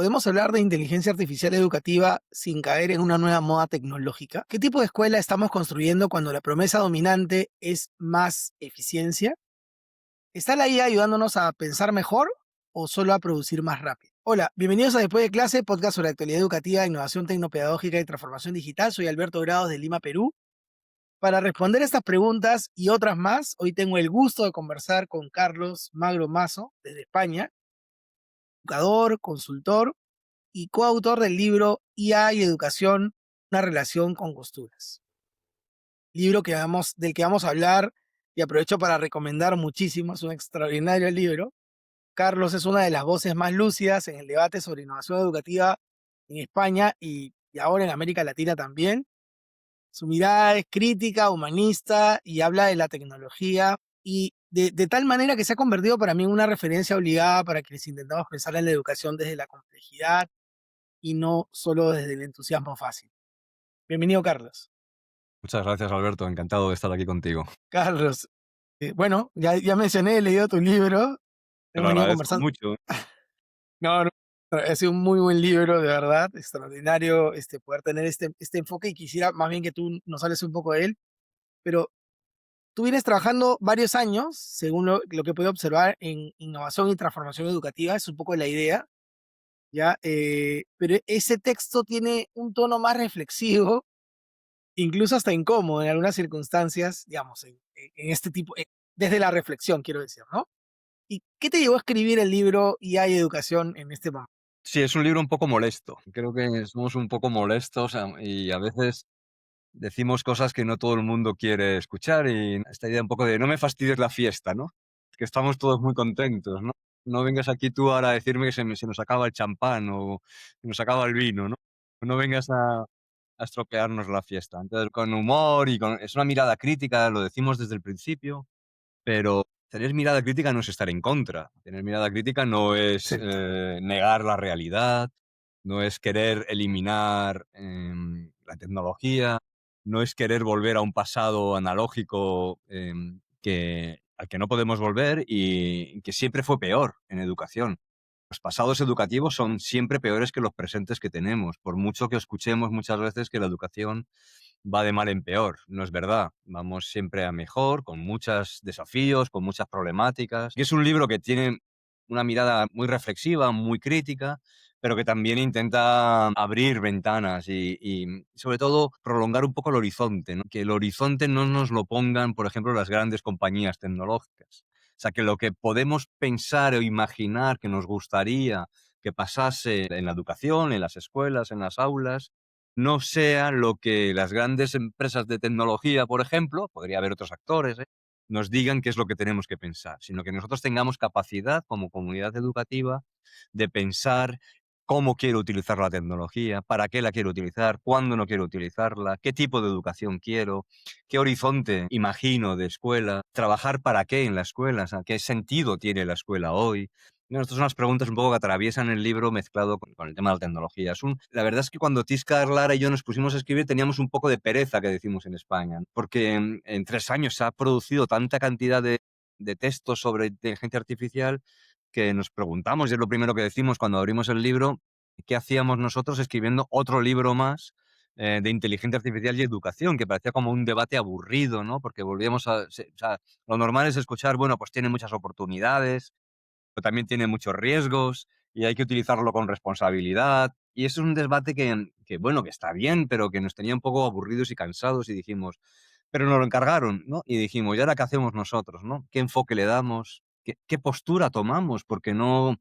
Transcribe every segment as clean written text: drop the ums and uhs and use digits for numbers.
¿Podemos hablar de inteligencia artificial educativa sin caer en una nueva moda tecnológica? ¿Qué tipo de escuela estamos construyendo cuando la promesa dominante es más eficiencia? ¿Está la IA ayudándonos a pensar mejor o solo a producir más rápido? Hola, bienvenidos a Después de Clase, podcast sobre actualidad educativa, innovación tecnopedagógica y transformación digital. Soy Alberto Grados de Lima, Perú. Para responder estas preguntas y otras más, hoy tengo el gusto de conversar con Carlos Magro Mazo, desde España, educador, consultor y coautor del libro IA y Educación, una relación con costuras. Libro del que vamos a hablar y aprovecho para recomendar muchísimo, es un extraordinario libro. Carlos es una de las voces más lúcidas en el debate sobre innovación educativa en España y ahora en América Latina también. Su mirada es crítica, humanista y habla de la tecnología y de tal manera que se ha convertido para mí en una referencia obligada para quienes intentamos pensar en la educación desde la complejidad y no solo desde el entusiasmo fácil. Bienvenido, Carlos. Muchas gracias, Alberto. Encantado de estar aquí contigo. Carlos, bueno, ya mencioné, he leído tu libro, Te hemos lo venido agradezco conversando. mucho. No, no, ha sido un muy buen libro, de verdad, extraordinario poder tener este enfoque y quisiera más bien que tú nos hables un poco de él, pero tú vienes trabajando varios años, según lo que he podido observar, en innovación y transformación educativa, es un poco la idea, ¿ya? Pero ese texto tiene un tono más reflexivo, incluso hasta incómodo en algunas circunstancias, digamos, en este tipo, desde la reflexión, quiero decir, ¿no? ¿Y qué te llevó a escribir el libro Y hay educación en este momento? Sí, es un libro un poco molesto. Creo que somos un poco molestos y a veces decimos cosas que no todo el mundo quiere escuchar y esta idea un poco de no me fastidies la fiesta, ¿no? Que estamos todos muy contentos, ¿no? No vengas aquí tú ahora a decirme que se nos acaba el champán o se nos acaba el vino, ¿no? No vengas a estropearnos la fiesta. Entonces, con humor es una mirada crítica, lo decimos desde el principio. Pero tener mirada crítica no es estar en contra. Tener mirada crítica no es, Sí, negar la realidad, no es querer eliminar, la tecnología, no es querer volver a un pasado analógico, al que no podemos volver y que siempre fue peor en educación. Los pasados educativos son siempre peores que los presentes que tenemos, por mucho que escuchemos muchas veces que la educación va de mal en peor. No es verdad. Vamos siempre a mejor, con muchos desafíos, con muchas problemáticas. Y es un libro que tiene una mirada muy reflexiva, muy crítica, pero que también intenta abrir ventanas y sobre todo prolongar un poco el horizonte, ¿no? Que el horizonte no nos lo pongan, por ejemplo, las grandes compañías tecnológicas. O sea, que lo que podemos pensar o imaginar que nos gustaría que pasase en la educación, en las escuelas, en las aulas, no sea lo que las grandes empresas de tecnología, por ejemplo, podría haber otros actores, nos digan qué es lo que tenemos que pensar, sino que nosotros tengamos capacidad como comunidad educativa de pensar cómo quiero utilizar la tecnología, para qué la quiero utilizar, cuándo no quiero utilizarla, qué tipo de educación quiero, qué horizonte imagino de escuela, trabajar para qué en la escuela, o sea, qué sentido tiene la escuela hoy. No, estas son unas preguntas un poco que atraviesan el libro mezclado con el tema de la tecnología. La verdad es que cuando Tisca, Lara y yo nos pusimos a escribir teníamos un poco de pereza, que decimos en España, porque en 3 años se ha producido tanta cantidad de textos sobre inteligencia artificial que nos preguntamos, y es lo primero que decimos cuando abrimos el libro, ¿qué hacíamos nosotros escribiendo otro libro más de inteligencia artificial y educación? Que parecía como un debate aburrido, ¿no? Porque volvíamos o sea, lo normal es escuchar, bueno, pues tiene muchas oportunidades, pero también tiene muchos riesgos y hay que utilizarlo con responsabilidad. Y eso es un debate bueno, que está bien, pero que nos tenía un poco aburridos y cansados y dijimos, pero nos lo encargaron, ¿no? Y dijimos, ¿y ahora qué hacemos nosotros, no? ¿Qué enfoque le damos? ¿Qué postura tomamos? Porque no,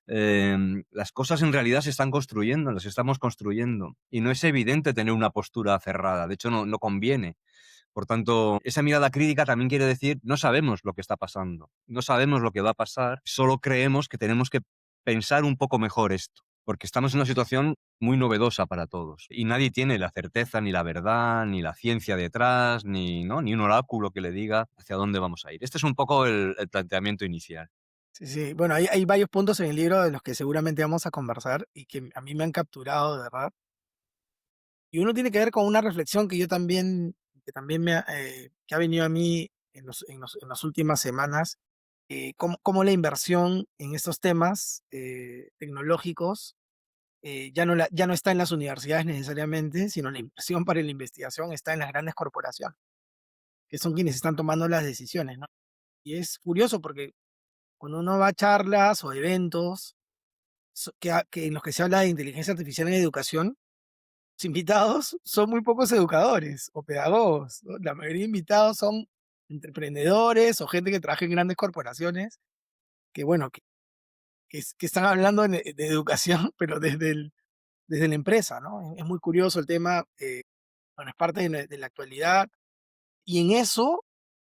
las cosas en realidad se están construyendo, las estamos construyendo. Y no es evidente tener una postura cerrada. De hecho, no conviene. Por tanto, esa mirada crítica también quiere decir, no sabemos lo que está pasando, no sabemos lo que va a pasar, solo creemos que tenemos que pensar un poco mejor esto, porque estamos en una situación muy novedosa para todos y nadie tiene la certeza, ni la verdad, ni la ciencia detrás, ni, ¿no? Ni un oráculo que le diga hacia dónde vamos a ir. Este es un poco el planteamiento inicial. sí, sí. Bueno, hay varios puntos en el libro de los que seguramente vamos a conversar y que a mí me han capturado, de verdad. Y uno tiene que ver con una reflexión que yo también, que ha venido a mí en las últimas semanas, cómo la inversión en estos temas tecnológicos ya no está en las universidades necesariamente, sino la inversión para la investigación está en las grandes corporaciones, que son quienes están tomando las decisiones, ¿no? Y es curioso porque cuando uno va a charlas o eventos en los que se habla de inteligencia artificial en educación, los invitados son muy pocos educadores o pedagogos, ¿no? La mayoría de invitados son emprendedores o gente que trabaja en grandes corporaciones, que bueno, que están hablando de educación, pero desde la empresa, ¿no? Es muy curioso el tema, bueno, es parte de la actualidad. Y en eso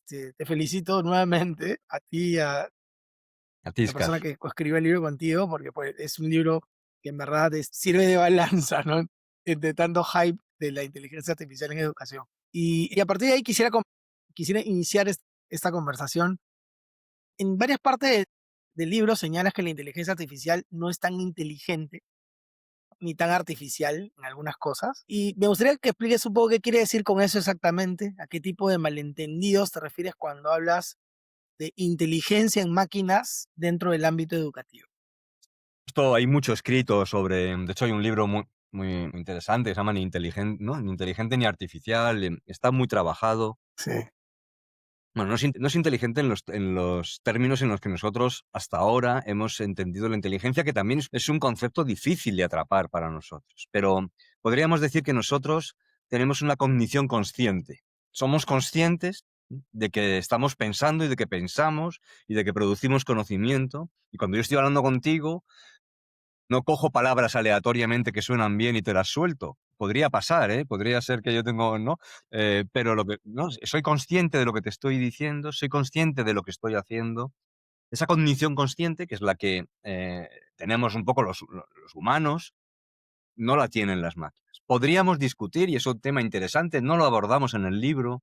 te felicito nuevamente a ti, a la Atiscas. persona que escribió el libro contigo, porque pues, es un libro que en verdad sirve de balanza, ¿no? Entre tanto hype de la inteligencia artificial en educación. Y a partir de ahí quisiera iniciar esta conversación. En varias partes del libro señalas que la inteligencia artificial no es tan inteligente ni tan artificial en algunas cosas. Y me gustaría que expliques un poco qué quiere decir con eso exactamente, a qué tipo de malentendidos te refieres cuando hablas de inteligencia en máquinas dentro del ámbito educativo. Esto hay mucho escrito sobre, de hecho hay un libro muy interesante que se llama Ni inteligente ni artificial, está muy trabajado. Sí, Bueno, no es inteligente en los términos en los que nosotros hasta ahora hemos entendido la inteligencia, que también es un concepto difícil de atrapar para nosotros. Pero podríamos decir que nosotros tenemos una cognición consciente. Somos conscientes de que estamos pensando y de que pensamos y de que producimos conocimiento. Y cuando yo estoy hablando contigo, no cojo palabras aleatoriamente que suenan bien y te las suelto. Podría pasar, ¿eh? Podría ser que yo tengo, ¿no? Pero no, soy consciente de lo que te estoy diciendo, soy consciente de lo que estoy haciendo. Esa cognición consciente, que es la que tenemos un poco los humanos, no la tienen las máquinas. Podríamos discutir, y es un tema interesante, no lo abordamos en el libro,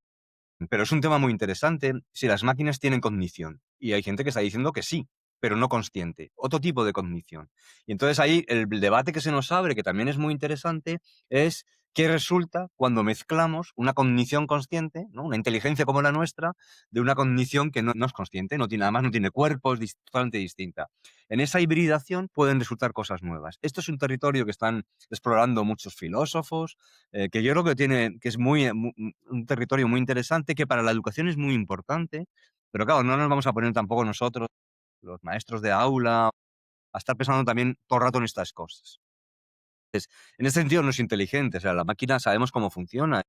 pero es un tema muy interesante si las máquinas tienen cognición. Y hay gente que está diciendo que sí, pero no consciente. Otro tipo de cognición. Y entonces ahí el debate que se nos abre, que también es muy interesante, es qué resulta cuando mezclamos una cognición consciente, ¿no? Una inteligencia como la nuestra, de una cognición que no es consciente, no tiene, además no tiene cuerpo, es totalmente distinta. En esa hibridación pueden resultar cosas nuevas. Esto es un territorio que están explorando muchos filósofos, que yo creo que que es un territorio muy interesante, que para la educación es muy importante, pero claro, no nos vamos a poner tampoco nosotros, los maestros de aula, a estar pensando también todo el rato en estas cosas. En ese sentido no es inteligente, o sea, la máquina sabemos cómo funciona.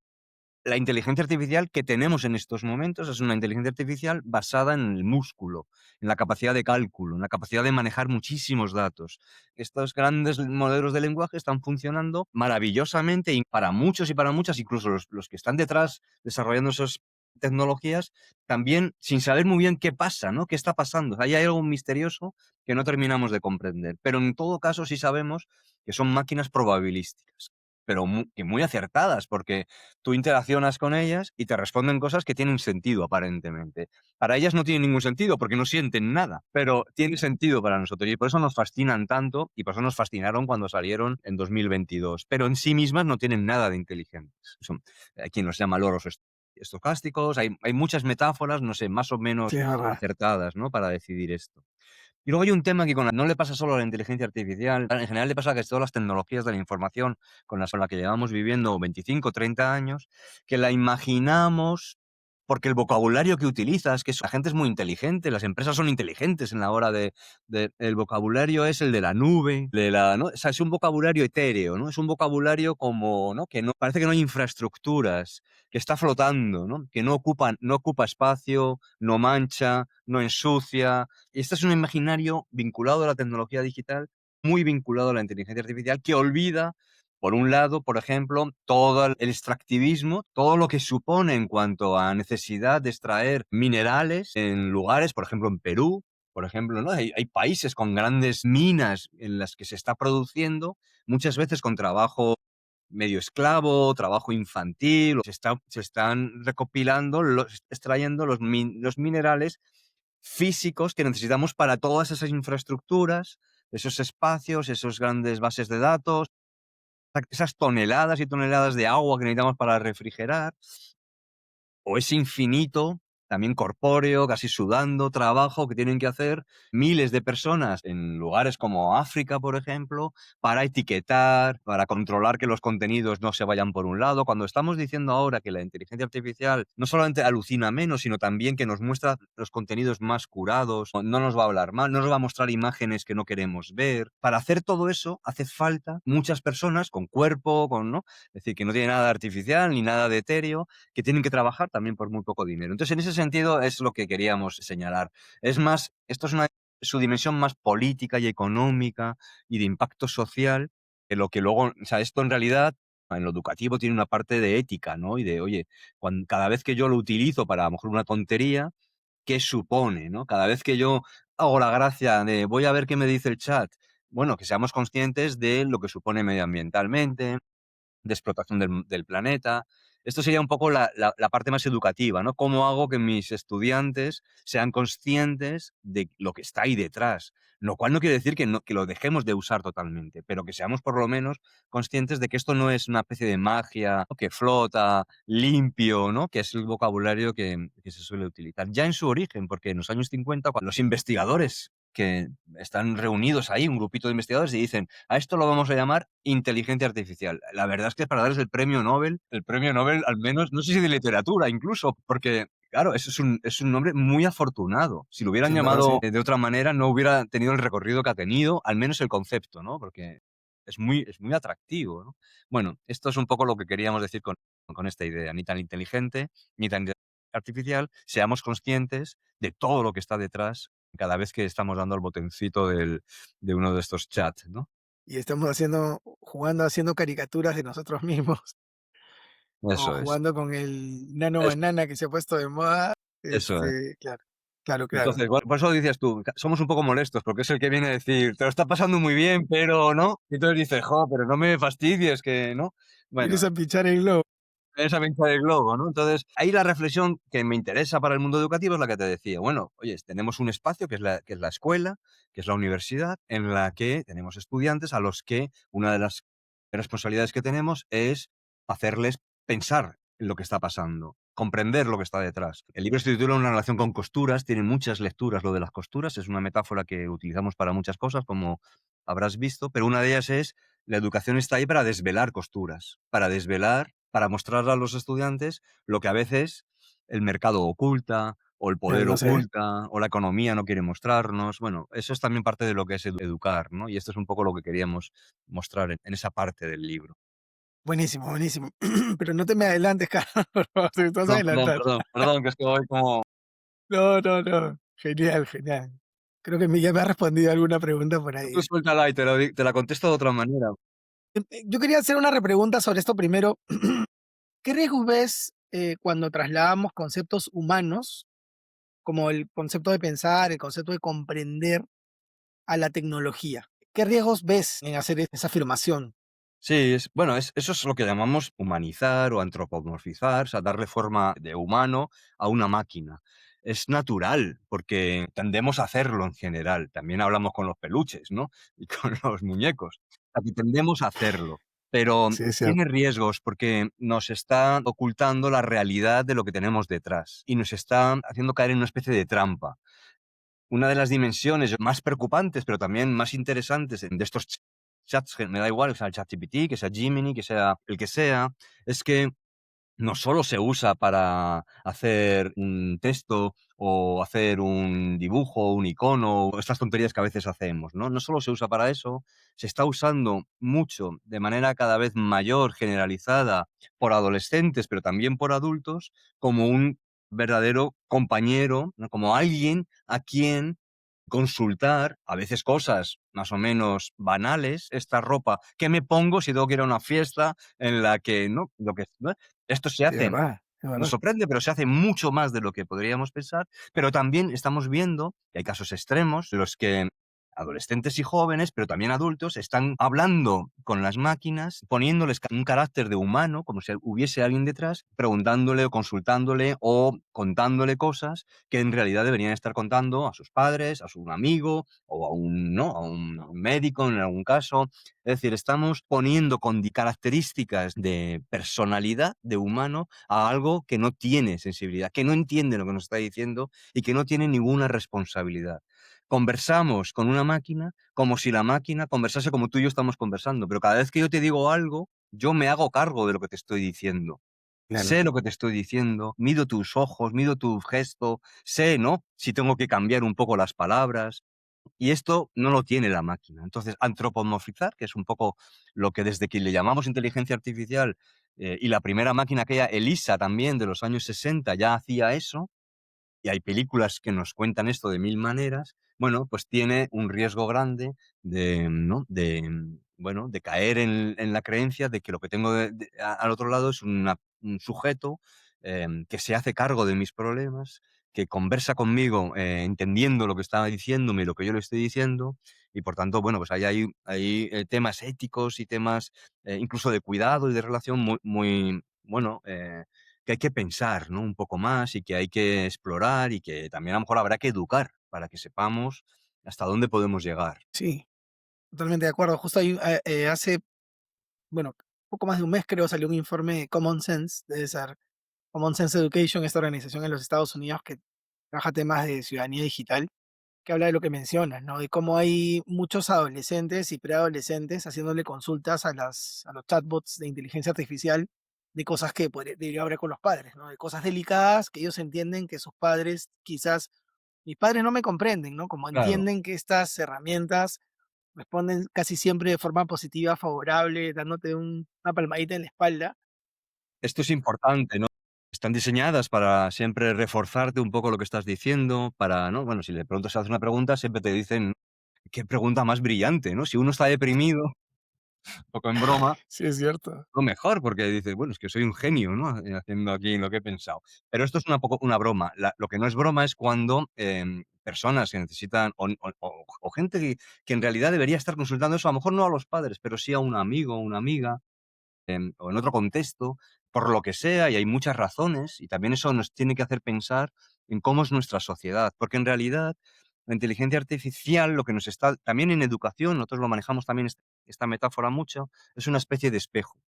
La inteligencia artificial que tenemos en estos momentos es una inteligencia artificial basada en el músculo, en la capacidad de cálculo, en la capacidad de manejar muchísimos datos. Estos grandes modelos de lenguaje están funcionando maravillosamente y para muchas, incluso los que están detrás desarrollando esas tecnologías, también sin saber muy bien qué pasa, ¿no? ¿Qué está pasando? Ahí hay algo misterioso que no terminamos de comprender. Pero en todo caso sí sabemos que son máquinas probabilísticas, pero muy acertadas, porque tú interaccionas con ellas y te responden cosas que tienen sentido, aparentemente. Para ellas no tiene ningún sentido porque no sienten nada, pero tiene sentido para nosotros y por eso nos fascinan tanto y por eso nos fascinaron cuando salieron en 2022. Pero en sí mismas no tienen nada de inteligentes. Hay quien los llama loros estocásticos, hay muchas metáforas, no sé, más o sí, menos es verdad. acertadas, ¿no? Para decidir esto. Y luego hay un tema que no le pasa solo a la inteligencia artificial, en general le pasa a que todas las tecnologías de la información con la que llevamos viviendo 25, 30 años, que la imaginamos porque el vocabulario que utilizas, la gente es muy inteligente, las empresas son inteligentes en la hora el vocabulario es el de la nube, ¿no? O sea, es un vocabulario etéreo, ¿no? Es un vocabulario como, ¿no? Que no, parece que no hay infraestructuras, que está flotando, ¿no? Que no ocupa espacio, no mancha, no ensucia, y este es un imaginario vinculado a la tecnología digital, muy vinculado a la inteligencia artificial, que olvida, por un lado, por ejemplo, todo el extractivismo, todo lo que supone en cuanto a necesidad de extraer minerales en lugares, por ejemplo, en Perú, por ejemplo, ¿no? Hay países con grandes minas en las que se está produciendo, muchas veces con trabajo medio esclavo, trabajo infantil, se están recopilando, extrayendo los minerales físicos que necesitamos para todas esas infraestructuras, esos espacios, esos grandes bases de datos, esas toneladas y toneladas de agua que necesitamos para refrigerar, o ese infinito también corpóreo, casi sudando, trabajo que tienen que hacer miles de personas en lugares como África, por ejemplo, para etiquetar, para controlar que los contenidos no se vayan por un lado. Cuando estamos diciendo ahora que la inteligencia artificial no solamente alucina menos, sino también que nos muestra los contenidos más curados, no nos va a hablar mal, no nos va a mostrar imágenes que no queremos ver. Para hacer todo eso hace falta muchas personas con cuerpo, ¿no? Es decir, que no tiene nada de artificial ni nada de etéreo, que tienen que trabajar también por muy poco dinero. Entonces, en ese sentido es lo que queríamos señalar. Es más, esto es su dimensión más política y económica y de impacto social, que lo que luego, o sea, esto en realidad en lo educativo tiene una parte de ética, ¿no? Y de, oye, cada vez que yo lo utilizo para a lo mejor una tontería, ¿qué supone, no? Cada vez que yo hago la gracia de voy a ver qué me dice el chat, bueno, que seamos conscientes de lo que supone medioambientalmente, de explotación del planeta. Esto sería un poco la parte más educativa, ¿no? ¿Cómo hago que mis estudiantes sean conscientes de lo que está ahí detrás? Lo cual no quiere decir que lo dejemos de usar totalmente, pero que seamos por lo menos conscientes de que esto no es una especie de magia, ¿no? Que flota, limpio, ¿no? Que es el vocabulario que se suele utilizar. Ya en su origen, porque en los años 50, cuando los investigadores que están reunidos ahí, un grupito de investigadores, y dicen, a esto lo vamos a llamar inteligencia artificial. La verdad es que para darles el premio Nobel al menos, no sé si de literatura incluso, porque claro, eso es un nombre muy afortunado. Si lo hubieran Sí, en verdad, llamado sí. de otra manera, no hubiera tenido el recorrido que ha tenido, al menos el concepto, ¿no? Porque es muy atractivo, ¿no? Bueno, esto es un poco lo que queríamos decir con esta idea, ni tan inteligente, ni tan artificial, seamos conscientes de todo lo que está detrás cada vez que estamos dando al botoncito de uno de estos chats, ¿no? Y estamos jugando, haciendo caricaturas de nosotros mismos, o Eso es. jugando con el nano Es banana que se ha puesto de moda. eso es. Claro, claro, claro. Entonces, por eso dices tú, somos un poco molestos, porque es el que viene a decir: "Te lo está pasando muy bien, pero", ¿no? Y entonces dices: "Jo, pero no me fastidies, que", ¿no? Vienes Bueno, a pinchar el globo. esa pinza del globo, ¿no? Entonces, ahí la reflexión que me interesa para el mundo educativo es la que te decía. Bueno, oye, tenemos un espacio que es la escuela, que es la universidad, en la que tenemos estudiantes a los que una de las responsabilidades que tenemos es hacerles pensar en lo que está pasando, comprender lo que está detrás. El libro se titula Una relación con costuras, tiene muchas lecturas lo de las costuras, es una metáfora que utilizamos para muchas cosas, como habrás visto, pero una de ellas es la educación está ahí para desvelar costuras, para desvelar, para mostrar a los estudiantes lo que a veces el mercado oculta, o el poder Lo sé. oculta, o la economía no quiere mostrarnos. Bueno, eso es también parte de lo que es educar, ¿no? Y esto es un poco lo que queríamos mostrar en esa parte del libro. Buenísimo, buenísimo. Pero no te me adelantes, Carlos, por favor, te estás Perdón, perdón, adelantando. perdón, perdón, que es que voy como... No, no, no. Genial, genial. Creo que ya me has respondido alguna pregunta por Tú ahí. suéltala y te la contesto de otra manera. Yo quería hacer una repregunta sobre esto primero. ¿Qué riesgos ves cuando trasladamos conceptos humanos, como el concepto de pensar, el concepto de comprender, a la tecnología? ¿Qué riesgos ves en hacer esa afirmación? Sí, bueno, eso es lo que llamamos humanizar o antropomorfizar, o sea, darle forma de humano a una máquina. Es natural, porque tendemos a hacerlo en general. También hablamos con los peluches, ¿no? Y con los muñecos. Aquí tendemos a hacerlo. Pero Sí, es cierto. tiene riesgos porque nos está ocultando la realidad de lo que tenemos detrás y nos está haciendo caer en una especie de trampa. Una de las dimensiones más preocupantes, pero también más interesantes de estos chats, que me da igual, que sea el ChatGPT, que sea Gemini, que sea el que sea, es que no solo se usa para hacer un texto o hacer un dibujo, un icono, o estas tonterías que a veces hacemos, ¿no? No solo se usa para eso, se está usando mucho, de manera cada vez mayor, generalizada, por adolescentes, pero también por adultos, como un verdadero compañero, ¿no? Como alguien a quien consultar, a veces cosas más o menos banales, esta ropa, ¿qué me pongo si tengo que ir a una fiesta en la que, no? Lo que, ¿no? Esto se Sí, es hace, verdad, es nos verdad. sorprende, pero se hace mucho más de lo que podríamos pensar, pero también estamos viendo que hay casos extremos, los que adolescentes y jóvenes, pero también adultos, están hablando con las máquinas, poniéndoles un carácter de humano, como si hubiese alguien detrás, preguntándole o consultándole o contándole cosas que en realidad deberían estar contando a sus padres, a su amigo o a un, ¿no? A un médico en algún caso. Es decir, estamos poniendo con características de personalidad, de humano, a algo que no tiene sensibilidad, que no entiende lo que nos está diciendo y que no tiene ninguna responsabilidad. Conversamos con una máquina como si la máquina conversase como tú y yo estamos conversando, pero cada vez que yo te digo algo, yo me hago cargo de lo que te estoy diciendo. Claro. Sé lo que te estoy diciendo, mido tus ojos, mido tu gesto, sé, ¿no? Si tengo que cambiar un poco las palabras. Y esto no lo tiene la máquina. Entonces, antropomorfizar, que es un poco lo que desde que le llamamos inteligencia artificial, y la primera máquina aquella, ELISA también, de los años 60, ya hacía eso, y hay películas que nos cuentan esto de mil maneras, bueno, pues tiene un riesgo grande de, ¿no? De, bueno, de caer en la creencia de que lo que tengo al otro lado es un sujeto que se hace cargo de mis problemas, que conversa conmigo entendiendo lo que está diciéndome y lo que yo le estoy diciendo, y por tanto, bueno, pues ahí hay temas éticos y temas incluso de cuidado y de relación muy, muy bueno, que hay que pensar, ¿no? Un poco más y que hay que explorar y que también a lo mejor habrá que educar para que sepamos hasta dónde podemos llegar. Sí, totalmente de acuerdo. Justo ahí, hace, bueno, poco más de un mes creo salió un informe de Common Sense, debe ser Common Sense Education, esta organización en los Estados Unidos que trabaja temas de ciudadanía digital, que habla de lo que mencionas, ¿no? De cómo hay muchos adolescentes y preadolescentes haciéndole consultas a los chatbots de inteligencia artificial de cosas que debería hablar con los padres, ¿no? De cosas delicadas que ellos entienden que sus padres quizás, mis padres no me comprenden, ¿no? Como Claro. entienden que estas herramientas responden casi siempre de forma positiva, favorable, dándote una palmadita en la espalda. Esto es importante, ¿no? Están diseñadas para siempre reforzarte un poco lo que estás diciendo, para, ¿no? Bueno, si le preguntas, haces una pregunta, siempre te dicen: "Qué pregunta más brillante", ¿no? Si uno está deprimido, un poco en broma, Sí, es cierto. lo mejor, porque dices: "Bueno, es que soy un genio, ¿no? Haciendo aquí lo que he pensado". Pero esto es una poco una broma. Lo que no es broma es cuando, personas que necesitan o gente que en realidad debería estar consultando eso, a lo mejor no a los padres, pero sí a un amigo o una amiga, o en otro contexto, por lo que sea, y hay muchas razones, y también eso nos tiene que hacer pensar en cómo es nuestra sociedad, porque en realidad la inteligencia artificial lo que nos está también en educación, nosotros lo manejamos también esta metáfora mucho, es una especie de espejo.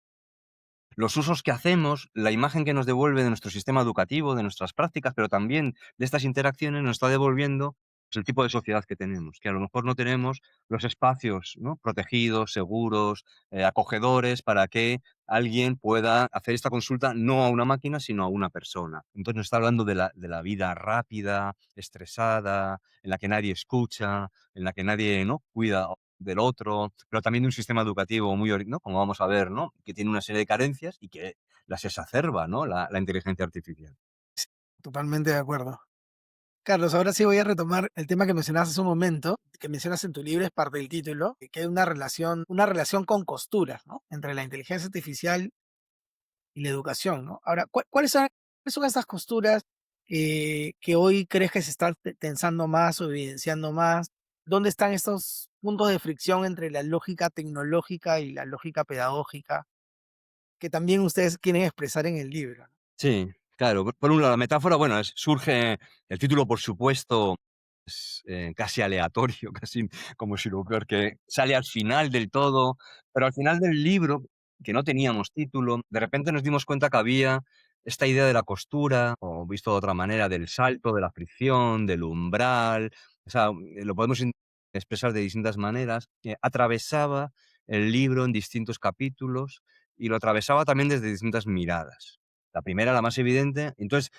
Los usos que hacemos, la imagen que nos devuelve de nuestro sistema educativo, de nuestras prácticas, pero también de estas interacciones, nos está devolviendo pues, el tipo de sociedad que tenemos, que a lo mejor no tenemos los espacios, ¿no? Protegidos, seguros, acogedores, para que alguien pueda hacer esta consulta no a una máquina, sino a una persona. Entonces nos está hablando de la vida rápida, estresada, en la que nadie escucha, en la que nadie, ¿no? Cuida del otro, pero también de un sistema educativo muy ¿no? Como vamos a ver, ¿no? Que tiene una serie de carencias y que las exacerba, ¿no? La inteligencia artificial. Totalmente de acuerdo. Carlos, ahora sí voy a retomar el tema que mencionabas hace un momento, que mencionas en tu libro, es parte del título, que hay una relación con costuras, ¿no? Entre la inteligencia artificial y la educación, ¿no? Ahora, cuáles son esas costuras que hoy crees que se están tensando más o evidenciando más? ¿Dónde están estos puntos de fricción entre la lógica tecnológica y la lógica pedagógica que también ustedes quieren expresar en el libro, ¿no? Sí, claro. Por un lado, la metáfora, bueno, surge el título, por supuesto, es, casi aleatorio, casi como si lo que sale al final del todo, pero al final del libro, que no teníamos título, de repente nos dimos cuenta que había esta idea de la costura, o visto de otra manera, del salto, de la fricción, del umbral, o sea, lo podemos expresar de distintas maneras, atravesaba el libro en distintos capítulos y lo atravesaba también desde distintas miradas. La primera, la más evidente, entonces,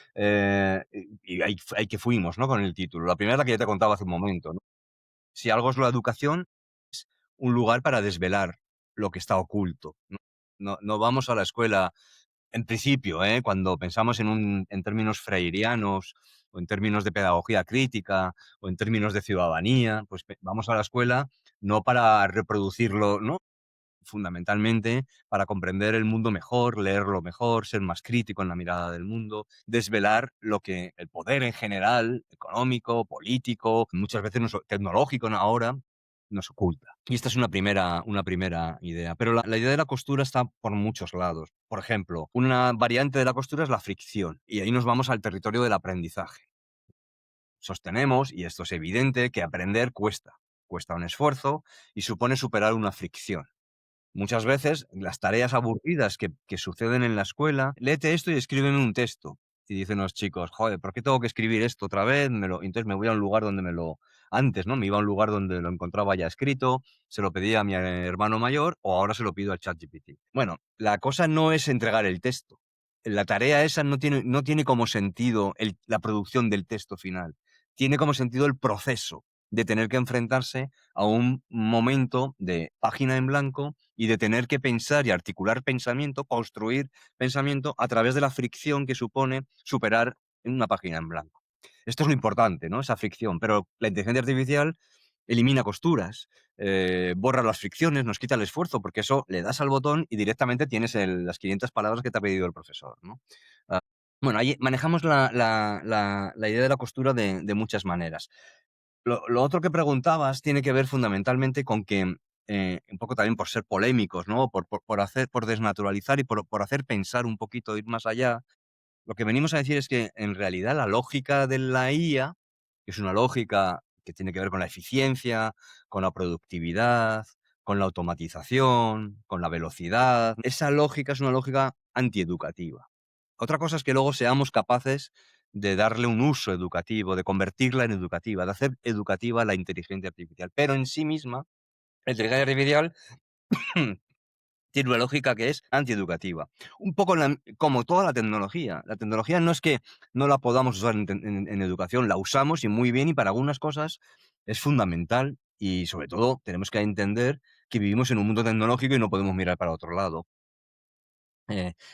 y ahí que fuimos, ¿no? Con el título. La primera es la que ya te contaba hace un momento, ¿no? Si algo es la educación, es un lugar para desvelar lo que está oculto, ¿no? No vamos a la escuela, en principio, cuando pensamos en términos freirianos, o en términos de pedagogía crítica, o en términos de ciudadanía, pues vamos a la escuela no para reproducirlo, ¿no? Fundamentalmente para comprender el mundo mejor, leerlo mejor, ser más crítico en la mirada del mundo, desvelar lo que el poder en general, económico, político, muchas veces tecnológico ahora, nos oculta. Y esta es una primera idea. Pero la idea de la costura está por muchos lados. Por ejemplo, una variante de la costura es la fricción. Y ahí nos vamos al territorio del aprendizaje. Sostenemos, y esto es evidente, que aprender cuesta. Cuesta un esfuerzo y supone superar una fricción. Muchas veces las tareas aburridas que suceden en la escuela, léete esto y escríbeme un texto. Y dicen los chicos, joder, ¿por qué tengo que escribir esto otra vez? Entonces me voy a un lugar donde antes, ¿no? Me iba a un lugar donde lo encontraba ya escrito, se lo pedía a mi hermano mayor o ahora se lo pido al ChatGPT. Bueno, la cosa no es entregar el texto. La tarea esa no tiene como sentido la producción del texto final. Tiene como sentido el proceso de tener que enfrentarse a un momento de página en blanco y de tener que pensar y articular pensamiento, construir pensamiento a través de la fricción que supone superar en una página en blanco. Esto es lo importante, ¿no? Esa fricción. Pero la inteligencia artificial elimina costuras, borra las fricciones, nos quita el esfuerzo, porque eso le das al botón y directamente tienes las 500 palabras que te ha pedido el profesor, ¿no? Ah, bueno, ahí manejamos la idea de la costura de muchas maneras. Lo otro que preguntabas tiene que ver fundamentalmente con que, un poco también por ser polémicos, ¿no? Por desnaturalizar y por hacer pensar un poquito, ir más allá. Lo que venimos a decir es que, en realidad, la lógica de la IA, que es una lógica que tiene que ver con la eficiencia, con la productividad, con la automatización, con la velocidad, esa lógica es una lógica antieducativa. Otra cosa es que luego seamos capaces de darle un uso educativo, de convertirla en educativa, de hacer educativa la inteligencia artificial. Pero en sí misma, la inteligencia artificial tiene una lógica que es antieducativa. Un poco como toda la tecnología. La tecnología no es que no la podamos usar en educación, la usamos y muy bien, y para algunas cosas es fundamental, y sobre todo tenemos que entender que vivimos en un mundo tecnológico y no podemos mirar para otro lado.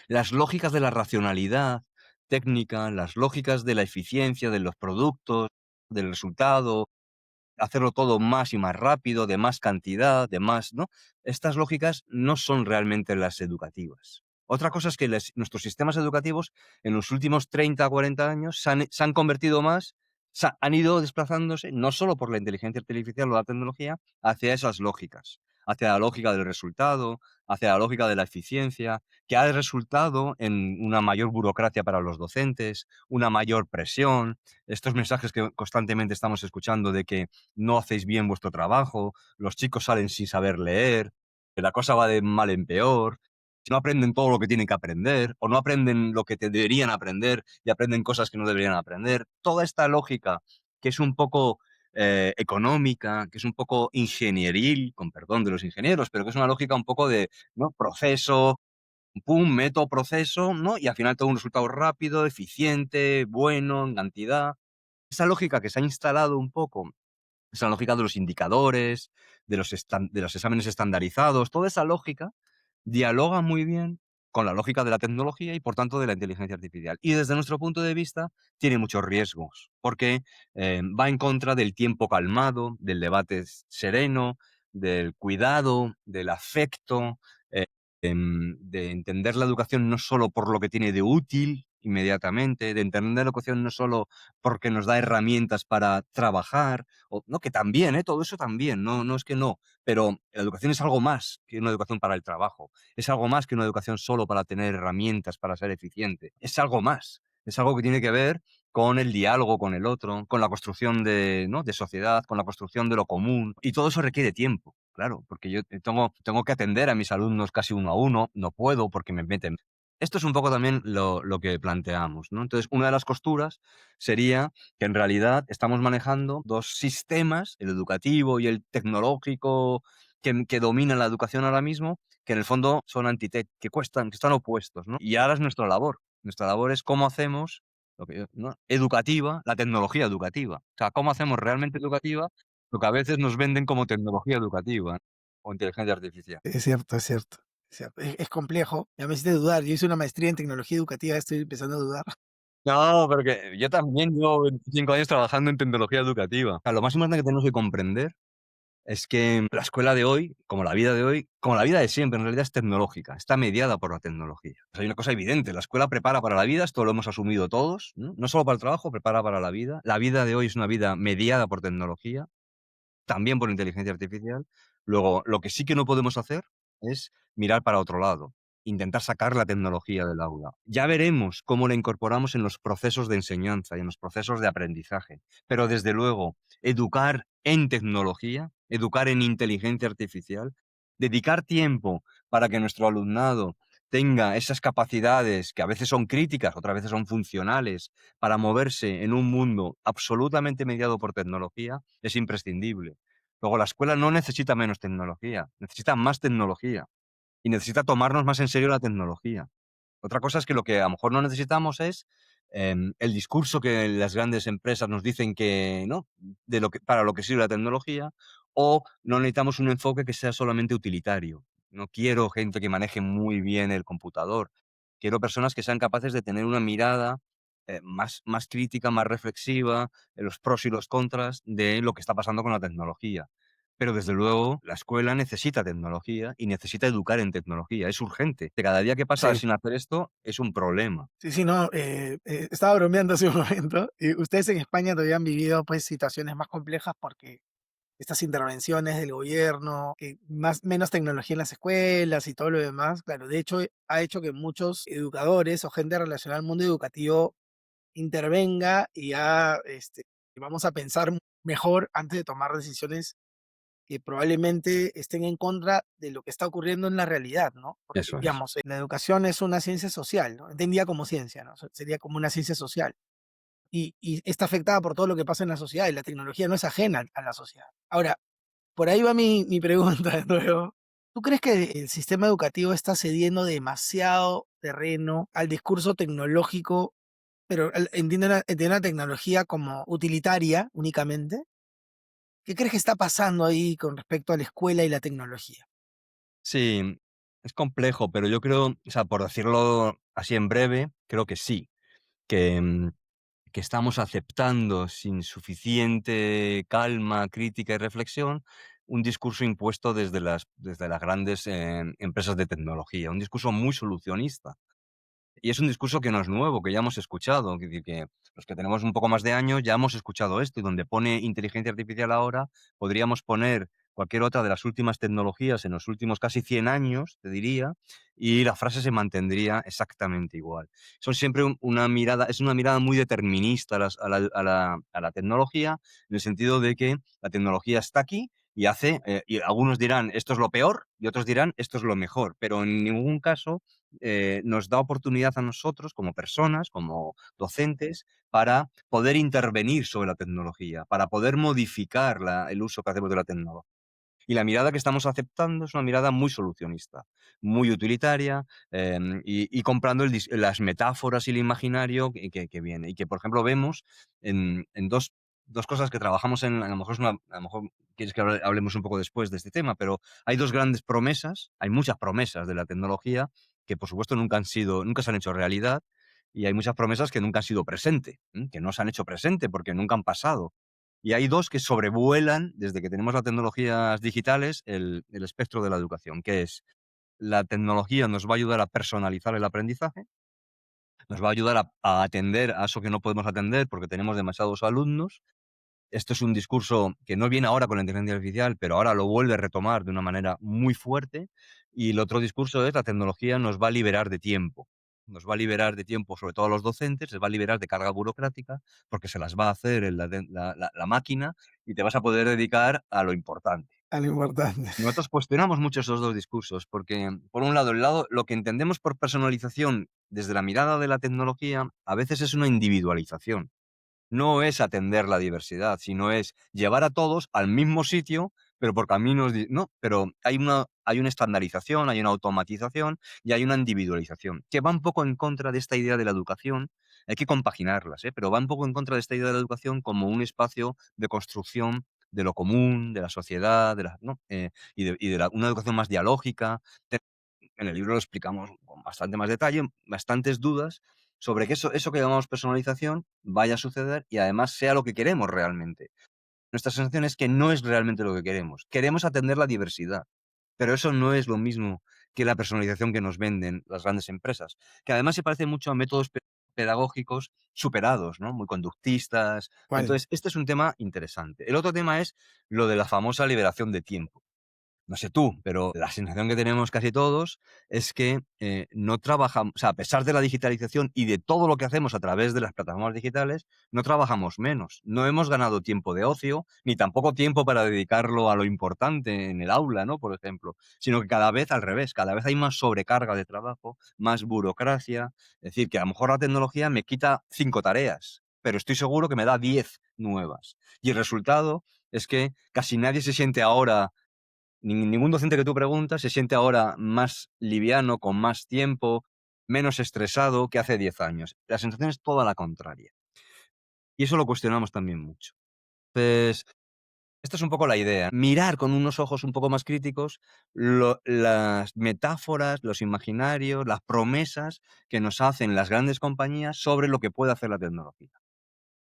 Las lógicas de la racionalidad técnica, las lógicas de la eficiencia de los productos, del resultado, hacerlo todo más y más rápido, de más cantidad, de más, ¿no? Estas lógicas no son realmente las educativas. Otra cosa es que nuestros sistemas educativos en los últimos 30, 40 años se han convertido más, han ido desplazándose, no solo por la inteligencia artificial o la tecnología, hacia esas lógicas, hacia la lógica del resultado, hacia la lógica de la eficiencia, que ha resultado en una mayor burocracia para los docentes, una mayor presión, estos mensajes que constantemente estamos escuchando de que no hacéis bien vuestro trabajo, los chicos salen sin saber leer, que la cosa va de mal en peor, si no aprenden todo lo que tienen que aprender, o no aprenden lo que deberían aprender y aprenden cosas que no deberían aprender. Toda esta lógica que es un poco económica, que es un poco ingenieril, con perdón de los ingenieros, pero que es una lógica un poco de, ¿no? Proceso, pum, meto proceso, ¿no? Y al final tengo un resultado rápido, eficiente, bueno, en cantidad. Esa lógica que se ha instalado un poco, esa lógica de los indicadores, de los exámenes estandarizados, toda esa lógica dialoga muy bien con la lógica de la tecnología y, por tanto, de la inteligencia artificial. Y desde nuestro punto de vista, tiene muchos riesgos, porque va en contra del tiempo calmado, del debate sereno, del cuidado, del afecto, de entender la educación no solo por lo que tiene de útil inmediatamente, de entender la educación no solo porque nos da herramientas para trabajar, no, que también, todo eso también, no es que no, pero la educación es algo más que una educación para el trabajo, es algo más que una educación solo para tener herramientas para ser eficiente, es algo más, es algo que tiene que ver con el diálogo con el otro, con la construcción de, ¿no? de sociedad, con la construcción de lo común, y todo eso requiere tiempo. Claro, porque yo tengo que atender a mis alumnos casi uno a uno, no puedo porque me meten. Esto es un poco también lo que planteamos, ¿no? Entonces, una de las costuras sería que en realidad estamos manejando dos sistemas, el educativo y el tecnológico, que dominan la educación ahora mismo, que en el fondo son que están opuestos, ¿no? Y ahora es nuestra labor. Nuestra labor es cómo hacemos ¿no? Educativa, la tecnología educativa. O sea, cómo hacemos realmente educativa lo que a veces nos venden como tecnología educativa o inteligencia artificial. Es cierto, es cierto. Es cierto. Es complejo. Ya me hiciste dudar. Yo hice una maestría en tecnología educativa, estoy empezando a dudar. No, porque yo también llevo 25 años trabajando en tecnología educativa. O sea, lo más importante que tenemos que comprender es que la escuela de hoy, como la vida de hoy, como la vida de siempre, en realidad es tecnológica, está mediada por la tecnología. O sea, hay una cosa evidente, la escuela prepara para la vida, esto lo hemos asumido todos, ¿no? No solo para el trabajo, prepara para la vida. La vida de hoy es una vida mediada por tecnología. también por inteligencia artificial. Luego, lo que sí que no podemos hacer es mirar para otro lado, intentar sacar la tecnología del aula. Ya veremos cómo la incorporamos en los procesos de enseñanza y en los procesos de aprendizaje, pero desde luego, educar en tecnología, educar en inteligencia artificial, dedicar tiempo para que nuestro alumnado tenga esas capacidades que a veces son críticas, otras veces son funcionales, para moverse en un mundo absolutamente mediado por tecnología, es imprescindible. Luego, la escuela no necesita menos tecnología, necesita más tecnología y necesita tomarnos más en serio la tecnología. Otra cosa es que lo que a lo mejor no necesitamos es, el discurso que las grandes empresas nos dicen que, ¿no?, de lo que para lo que sirve la tecnología, o no necesitamos un enfoque que sea solamente utilitario. No quiero gente que maneje muy bien el computador. Quiero personas que sean capaces de tener una mirada, más crítica, más reflexiva, en los pros y los contras de lo que está pasando con la tecnología. Pero desde luego, la escuela necesita tecnología y necesita educar en tecnología. Es urgente. Que cada día que pasa Sí, sin hacer esto es un problema. sí, sí, no, estaba bromeando hace un momento. Y ustedes en España todavía han vivido pues situaciones más complejas porque estas intervenciones del gobierno, menos tecnología en las escuelas y todo lo demás, claro, de hecho ha hecho que muchos educadores o gente relacionada al mundo educativo intervenga y vamos a pensar mejor antes de tomar decisiones que probablemente estén en contra de lo que está ocurriendo en la realidad, ¿no? Porque, Eso es. digamos, la educación es una ciencia social, ¿no? Entendida como ciencia, ¿no? Sería como una ciencia social. Y está afectada por todo lo que pasa en la sociedad y la tecnología no es ajena a la sociedad. Ahora, por ahí va mi pregunta de nuevo. ¿Tú crees que el sistema educativo está cediendo demasiado terreno al discurso tecnológico, pero entiende la tecnología como utilitaria únicamente? ¿Qué crees que está pasando ahí con respecto a la escuela y la tecnología? Sí, es complejo, pero yo creo, o sea, por decirlo así en breve, creo que sí, que, que estamos aceptando sin suficiente calma, crítica y reflexión un discurso impuesto desde las grandes, empresas de tecnología, un discurso muy solucionista. Y es un discurso que no es nuevo, que ya hemos escuchado, es decir, que los que tenemos un poco más de años ya hemos escuchado esto, y donde pone inteligencia artificial ahora, podríamos poner cualquier otra de las últimas tecnologías en los últimos casi 100 años, te diría, y la frase se mantendría exactamente igual. Son siempre una mirada, es una mirada muy determinista a la tecnología, en el sentido de que la tecnología está aquí y hace, y algunos dirán esto es lo peor y otros dirán esto es lo mejor, pero en ningún caso nos da oportunidad a nosotros, como personas, como docentes, para poder intervenir sobre la tecnología, para poder modificar el uso que hacemos de la tecnología. Y la mirada que estamos aceptando es una mirada muy solucionista, muy utilitaria, y comprando las metáforas y el imaginario que viene. Y que, por ejemplo, vemos en dos cosas que trabajamos a lo mejor, a lo mejor quieres que hablemos un poco después de este tema, pero hay dos grandes promesas, hay muchas promesas de la tecnología que, por supuesto, nunca se han hecho realidad, y hay muchas promesas que nunca han sido presente, que no se han hecho presente porque nunca han pasado. Y hay 2 que sobrevuelan, desde que tenemos las tecnologías digitales, el espectro de la educación, que es: la tecnología nos va a ayudar a personalizar el aprendizaje, nos va a ayudar a atender a eso que no podemos atender porque tenemos demasiados alumnos. Esto es un discurso que no viene ahora con la inteligencia artificial, pero ahora lo vuelve a retomar de una manera muy fuerte. Y el otro discurso es: la tecnología nos va a liberar de tiempo. Nos va a liberar de tiempo, sobre todo a los docentes, les va a liberar de carga burocrática, porque se las va a hacer la máquina y te vas a poder dedicar a lo importante. A lo importante. Nosotros cuestionamos mucho esos dos discursos, porque, por un lado, lo que entendemos por personalización desde la mirada de la tecnología, a veces es una individualización. No es atender la diversidad, sino es llevar a todos al mismo sitio, pero por caminos no, pero hay una estandarización, hay una automatización y hay una individualización, que va un poco en contra de esta idea de la educación. Hay que compaginarlas, pero va un poco en contra de esta idea de la educación como un espacio de construcción de lo común, de la sociedad, ¿no? Y de una educación más dialógica. En el libro lo explicamos con bastante más detalle, bastantes dudas sobre que eso que llamamos personalización vaya a suceder y además sea lo que queremos realmente. Nuestra sensación es que no es realmente lo que queremos. Queremos atender la diversidad, pero eso no es lo mismo que la personalización que nos venden las grandes empresas, que además se parece mucho a métodos pedagógicos superados, ¿no? Muy conductistas. ¿Cuál? Entonces, este es un tema interesante. El otro tema es lo de la famosa liberación de tiempo. No sé tú, pero la sensación que tenemos casi todos es que no trabajamos, o sea, a pesar de la digitalización y de todo lo que hacemos a través de las plataformas digitales, no trabajamos menos. No hemos ganado tiempo de ocio, ni tampoco tiempo para dedicarlo a lo importante en el aula, ¿no? Por ejemplo, sino que cada vez al revés, cada vez hay más sobrecarga de trabajo, más burocracia. Es decir, que a lo mejor la tecnología me quita 5 tareas, pero estoy seguro que me da 10 nuevas. Y el resultado es que casi nadie se siente ahora ningún docente que tú preguntas se siente ahora más liviano, con más tiempo, menos estresado que hace 10 años. La sensación es toda la contraria. Y eso lo cuestionamos también mucho. Entonces, esta es un poco la idea. Mirar con unos ojos un poco más críticos las metáforas, los imaginarios, las promesas que nos hacen las grandes compañías sobre lo que puede hacer la tecnología.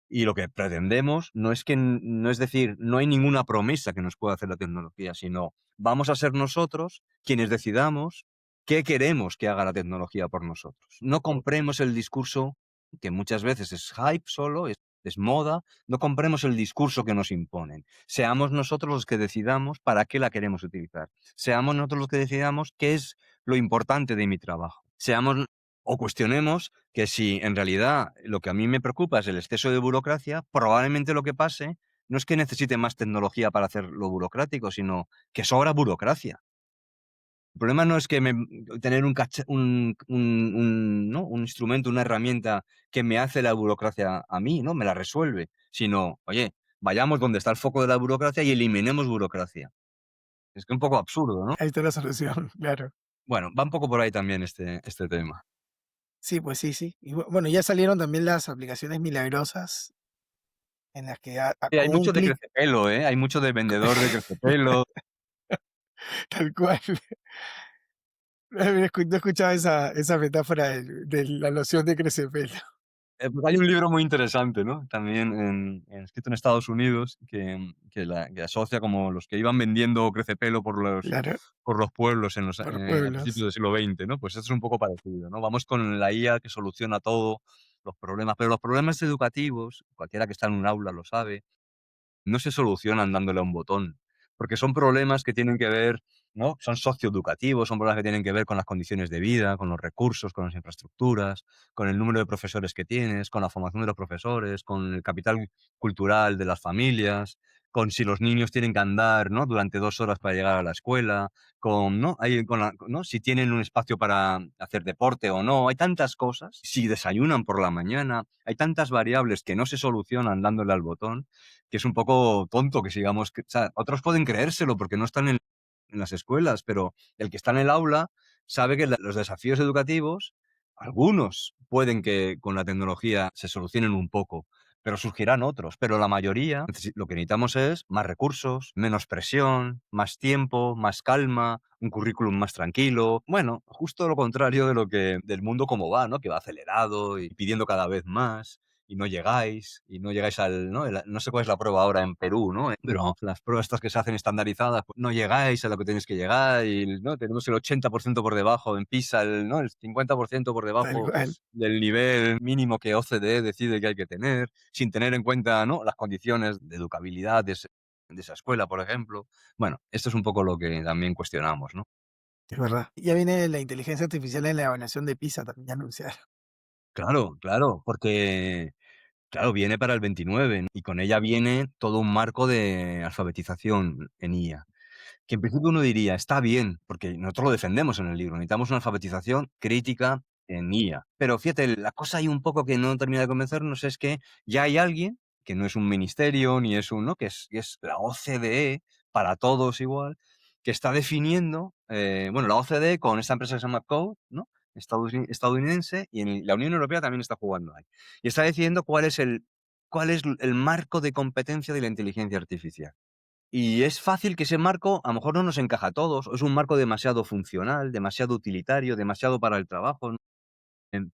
Y lo que pretendemos no es que no es decir, no hay ninguna promesa que nos pueda hacer la tecnología, sino vamos a ser nosotros quienes decidamos qué queremos que haga la tecnología por nosotros. No compremos el discurso, que muchas veces es hype solo, es moda, no compremos el discurso que nos imponen. Seamos nosotros los que decidamos para qué la queremos utilizar. Seamos nosotros los que decidamos qué es lo importante de mi trabajo. Seamos o cuestionemos que si en realidad lo que a mí me preocupa es el exceso de burocracia, probablemente lo que pase no es que necesite más tecnología para hacer lo burocrático, sino que sobra burocracia. El problema no es que tener ¿no? Un instrumento, una herramienta que me hace la burocracia a mí, ¿no? Me la resuelve, sino, oye, vayamos donde está el foco de la burocracia y eliminemos burocracia. Es que un poco absurdo, ¿no? Ahí está la solución, claro. Bueno, va un poco por ahí también este tema. Sí, pues sí, sí. Y bueno, ya salieron también las aplicaciones milagrosas en las que Sí, hay con un mucho de clic, crecepelo, ¿eh? Hay mucho de vendedor de crecepelo. tal cual. No escuchaba esa metáfora de la loción de crecepelo. Pues hay un libro muy interesante, ¿no? También escrito en Estados Unidos que asocia como los que iban vendiendo crecepelo Claro, por los pueblos por a principios pueblos. del siglo XX, ¿no? Pues esto es un poco parecido, ¿no? Vamos con la IA que soluciona todo los problemas, pero los problemas educativos, cualquiera que está en un aula lo sabe, no se solucionan dándole a un botón, porque son problemas que tienen que ver, ¿no? Son socioeducativos, son problemas que tienen que ver con las condiciones de vida, con los recursos, con las infraestructuras, con el número de profesores que tienes, con la formación de los profesores, con el capital cultural de las familias, con si los niños tienen que andar, ¿no? Durante 2 horas para llegar a la escuela, con, ¿no? ¿no? Si tienen un espacio para hacer deporte o no. Hay tantas cosas. Si desayunan por la mañana. Hay tantas variables que no se solucionan dándole al botón que es un poco tonto que sigamos, o sea, otros pueden creérselo porque no están en las escuelas, pero el que está en el aula sabe que los desafíos educativos, algunos pueden que con la tecnología se solucionen un poco, pero surgirán otros. Pero la mayoría, lo que necesitamos es más recursos, menos presión, más tiempo, más calma, un currículum más tranquilo. Bueno, justo lo contrario de lo que del mundo como va, ¿no? Que va acelerado y pidiendo cada vez más y no llegáis al, ¿no? No sé cuál es la prueba ahora en Perú, ¿no? Pero las pruebas estas que se hacen estandarizadas, pues no llegáis a lo que tenéis que llegar y, ¿no? Tenemos el 80% por debajo en PISA, ¿no? El 50% por Tal debajo cual. del nivel mínimo que OCDE decide que hay que tener, sin tener en cuenta, ¿no? Las condiciones de educabilidad de esa escuela, por ejemplo. Bueno, esto es un poco lo que también cuestionamos, ¿no? Es verdad. Ya viene la inteligencia artificial en la evaluación de PISA, también ya anunciaron. Claro, claro, porque claro, viene para el 29 y con ella viene todo un marco de alfabetización en IA. Que en principio uno diría, está bien, porque nosotros lo defendemos en el libro, necesitamos una alfabetización crítica en IA. Pero fíjate, la cosa ahí un poco que no termina de convencernos es que ya hay alguien, que no es un ministerio, ni es un, ¿no? Que es la OCDE, para todos igual, que está definiendo, bueno, la OCDE con esta empresa que se llama Code, ¿no? Estadounidense, y la Unión Europea también está jugando ahí. Y está decidiendo cuál es el marco de competencia de la inteligencia artificial. Y es fácil que ese marco a lo mejor no nos encaja a todos, o es un marco demasiado funcional, demasiado utilitario, demasiado para el trabajo, ¿no?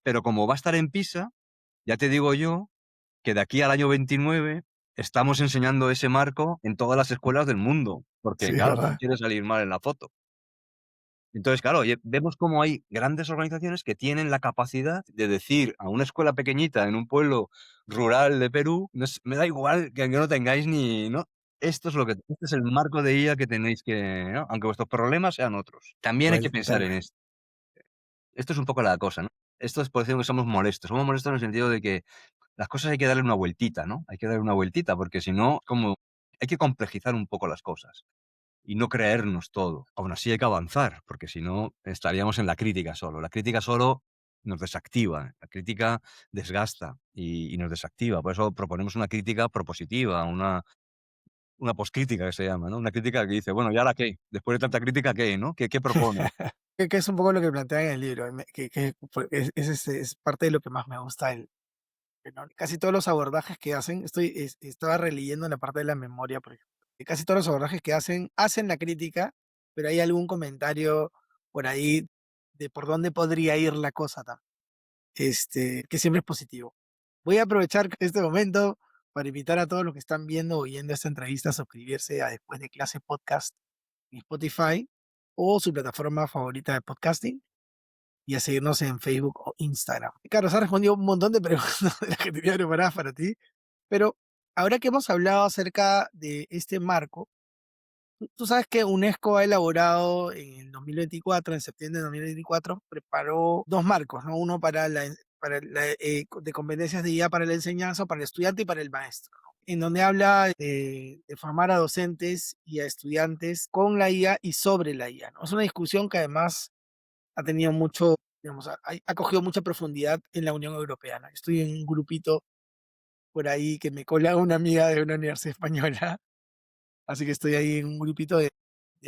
Pero como va a estar en PISA, ya te digo yo que de aquí al año 29 estamos enseñando ese marco en todas las escuelas del mundo, Sí, porque es claro, no verdad. quiere salir mal en la foto. Entonces, claro, vemos cómo hay grandes organizaciones que tienen la capacidad de decir a una escuela pequeñita en un pueblo rural de Perú, me da igual que no tengáis ni, ¿no? Esto es lo que, este es el marco de IA que tenéis que, ¿no? Aunque vuestros problemas sean otros. También hay que pensar en Totalmente. esto. Esto es un poco la cosa, ¿no? Esto es por decir que somos molestos. Somos molestos en el sentido de que las cosas hay que darle una vueltita, ¿no? Hay que darle una vueltita, porque si no, como hay que complejizar un poco las cosas y no creernos todo. Aún así hay que avanzar, porque si no estaríamos en la crítica solo. La crítica solo nos desactiva, la crítica desgasta y nos desactiva. Por eso proponemos una crítica propositiva, una poscrítica que se llama, ¿no? Una crítica que dice, bueno, ¿y ahora qué? Después de tanta crítica, ¿qué, no? ¿Qué propone? Que es un poco lo que plantea en el libro, es parte de lo que más me gusta, que no casi todos los abordajes que hacen, estaba releyendo la parte de la memoria, por ejemplo, que casi todos los abordajes que hacen la crítica, pero hay algún comentario por ahí de por dónde podría ir la cosa, que siempre es positivo. Voy a aprovechar este momento para invitar a todos los que están viendo o oyendo esta entrevista a suscribirse a Después de Clase Podcast en Spotify o su plataforma favorita de podcasting y a seguirnos en Facebook o Instagram. Carlos, ha respondido un montón de preguntas de las que tenía preparadas para ti, pero ahora que hemos hablado acerca de este marco, tú sabes que UNESCO ha elaborado en el 2024, en septiembre de 2024, preparó dos marcos, ¿no? Uno de competencias de IA para la enseñanza, para el estudiante y para el maestro, ¿no? En donde habla de formar a docentes y a estudiantes con la IA y sobre la IA, ¿no? Es una discusión que además ha tenido mucho, digamos, ha cogido mucha profundidad en la Unión Europea, ¿no? Estoy en un grupito por ahí que me cola una amiga de una universidad española, así que estoy ahí en un grupito de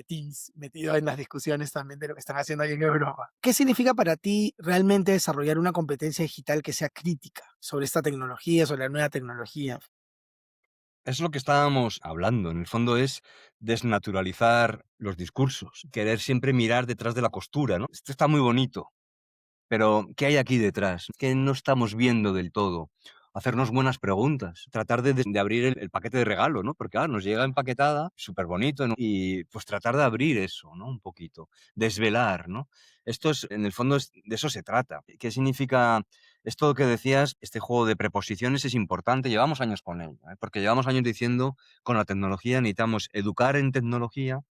Teams metido en las discusiones también de lo que están haciendo ahí en Europa. ¿Qué significa para ti realmente desarrollar una competencia digital que sea crítica sobre esta tecnología, sobre la nueva tecnología? Es lo que estábamos hablando. En el fondo es desnaturalizar los discursos, querer siempre mirar detrás de la costura, ¿no? Esto está muy bonito, pero ¿qué hay aquí detrás? ¿Qué no estamos viendo del todo? Hacernos buenas preguntas, tratar de abrir el paquete de regalo, ¿no? Porque nos llega empaquetada, súper bonito, ¿no? Y pues tratar de abrir eso, ¿no? Un poquito, desvelar, ¿no? Esto es, en el fondo, de eso se trata. ¿Qué significa esto que decías? Este juego de preposiciones es importante, llevamos años con él, ¿eh? Porque llevamos años diciendo, con la tecnología necesitamos educar en tecnología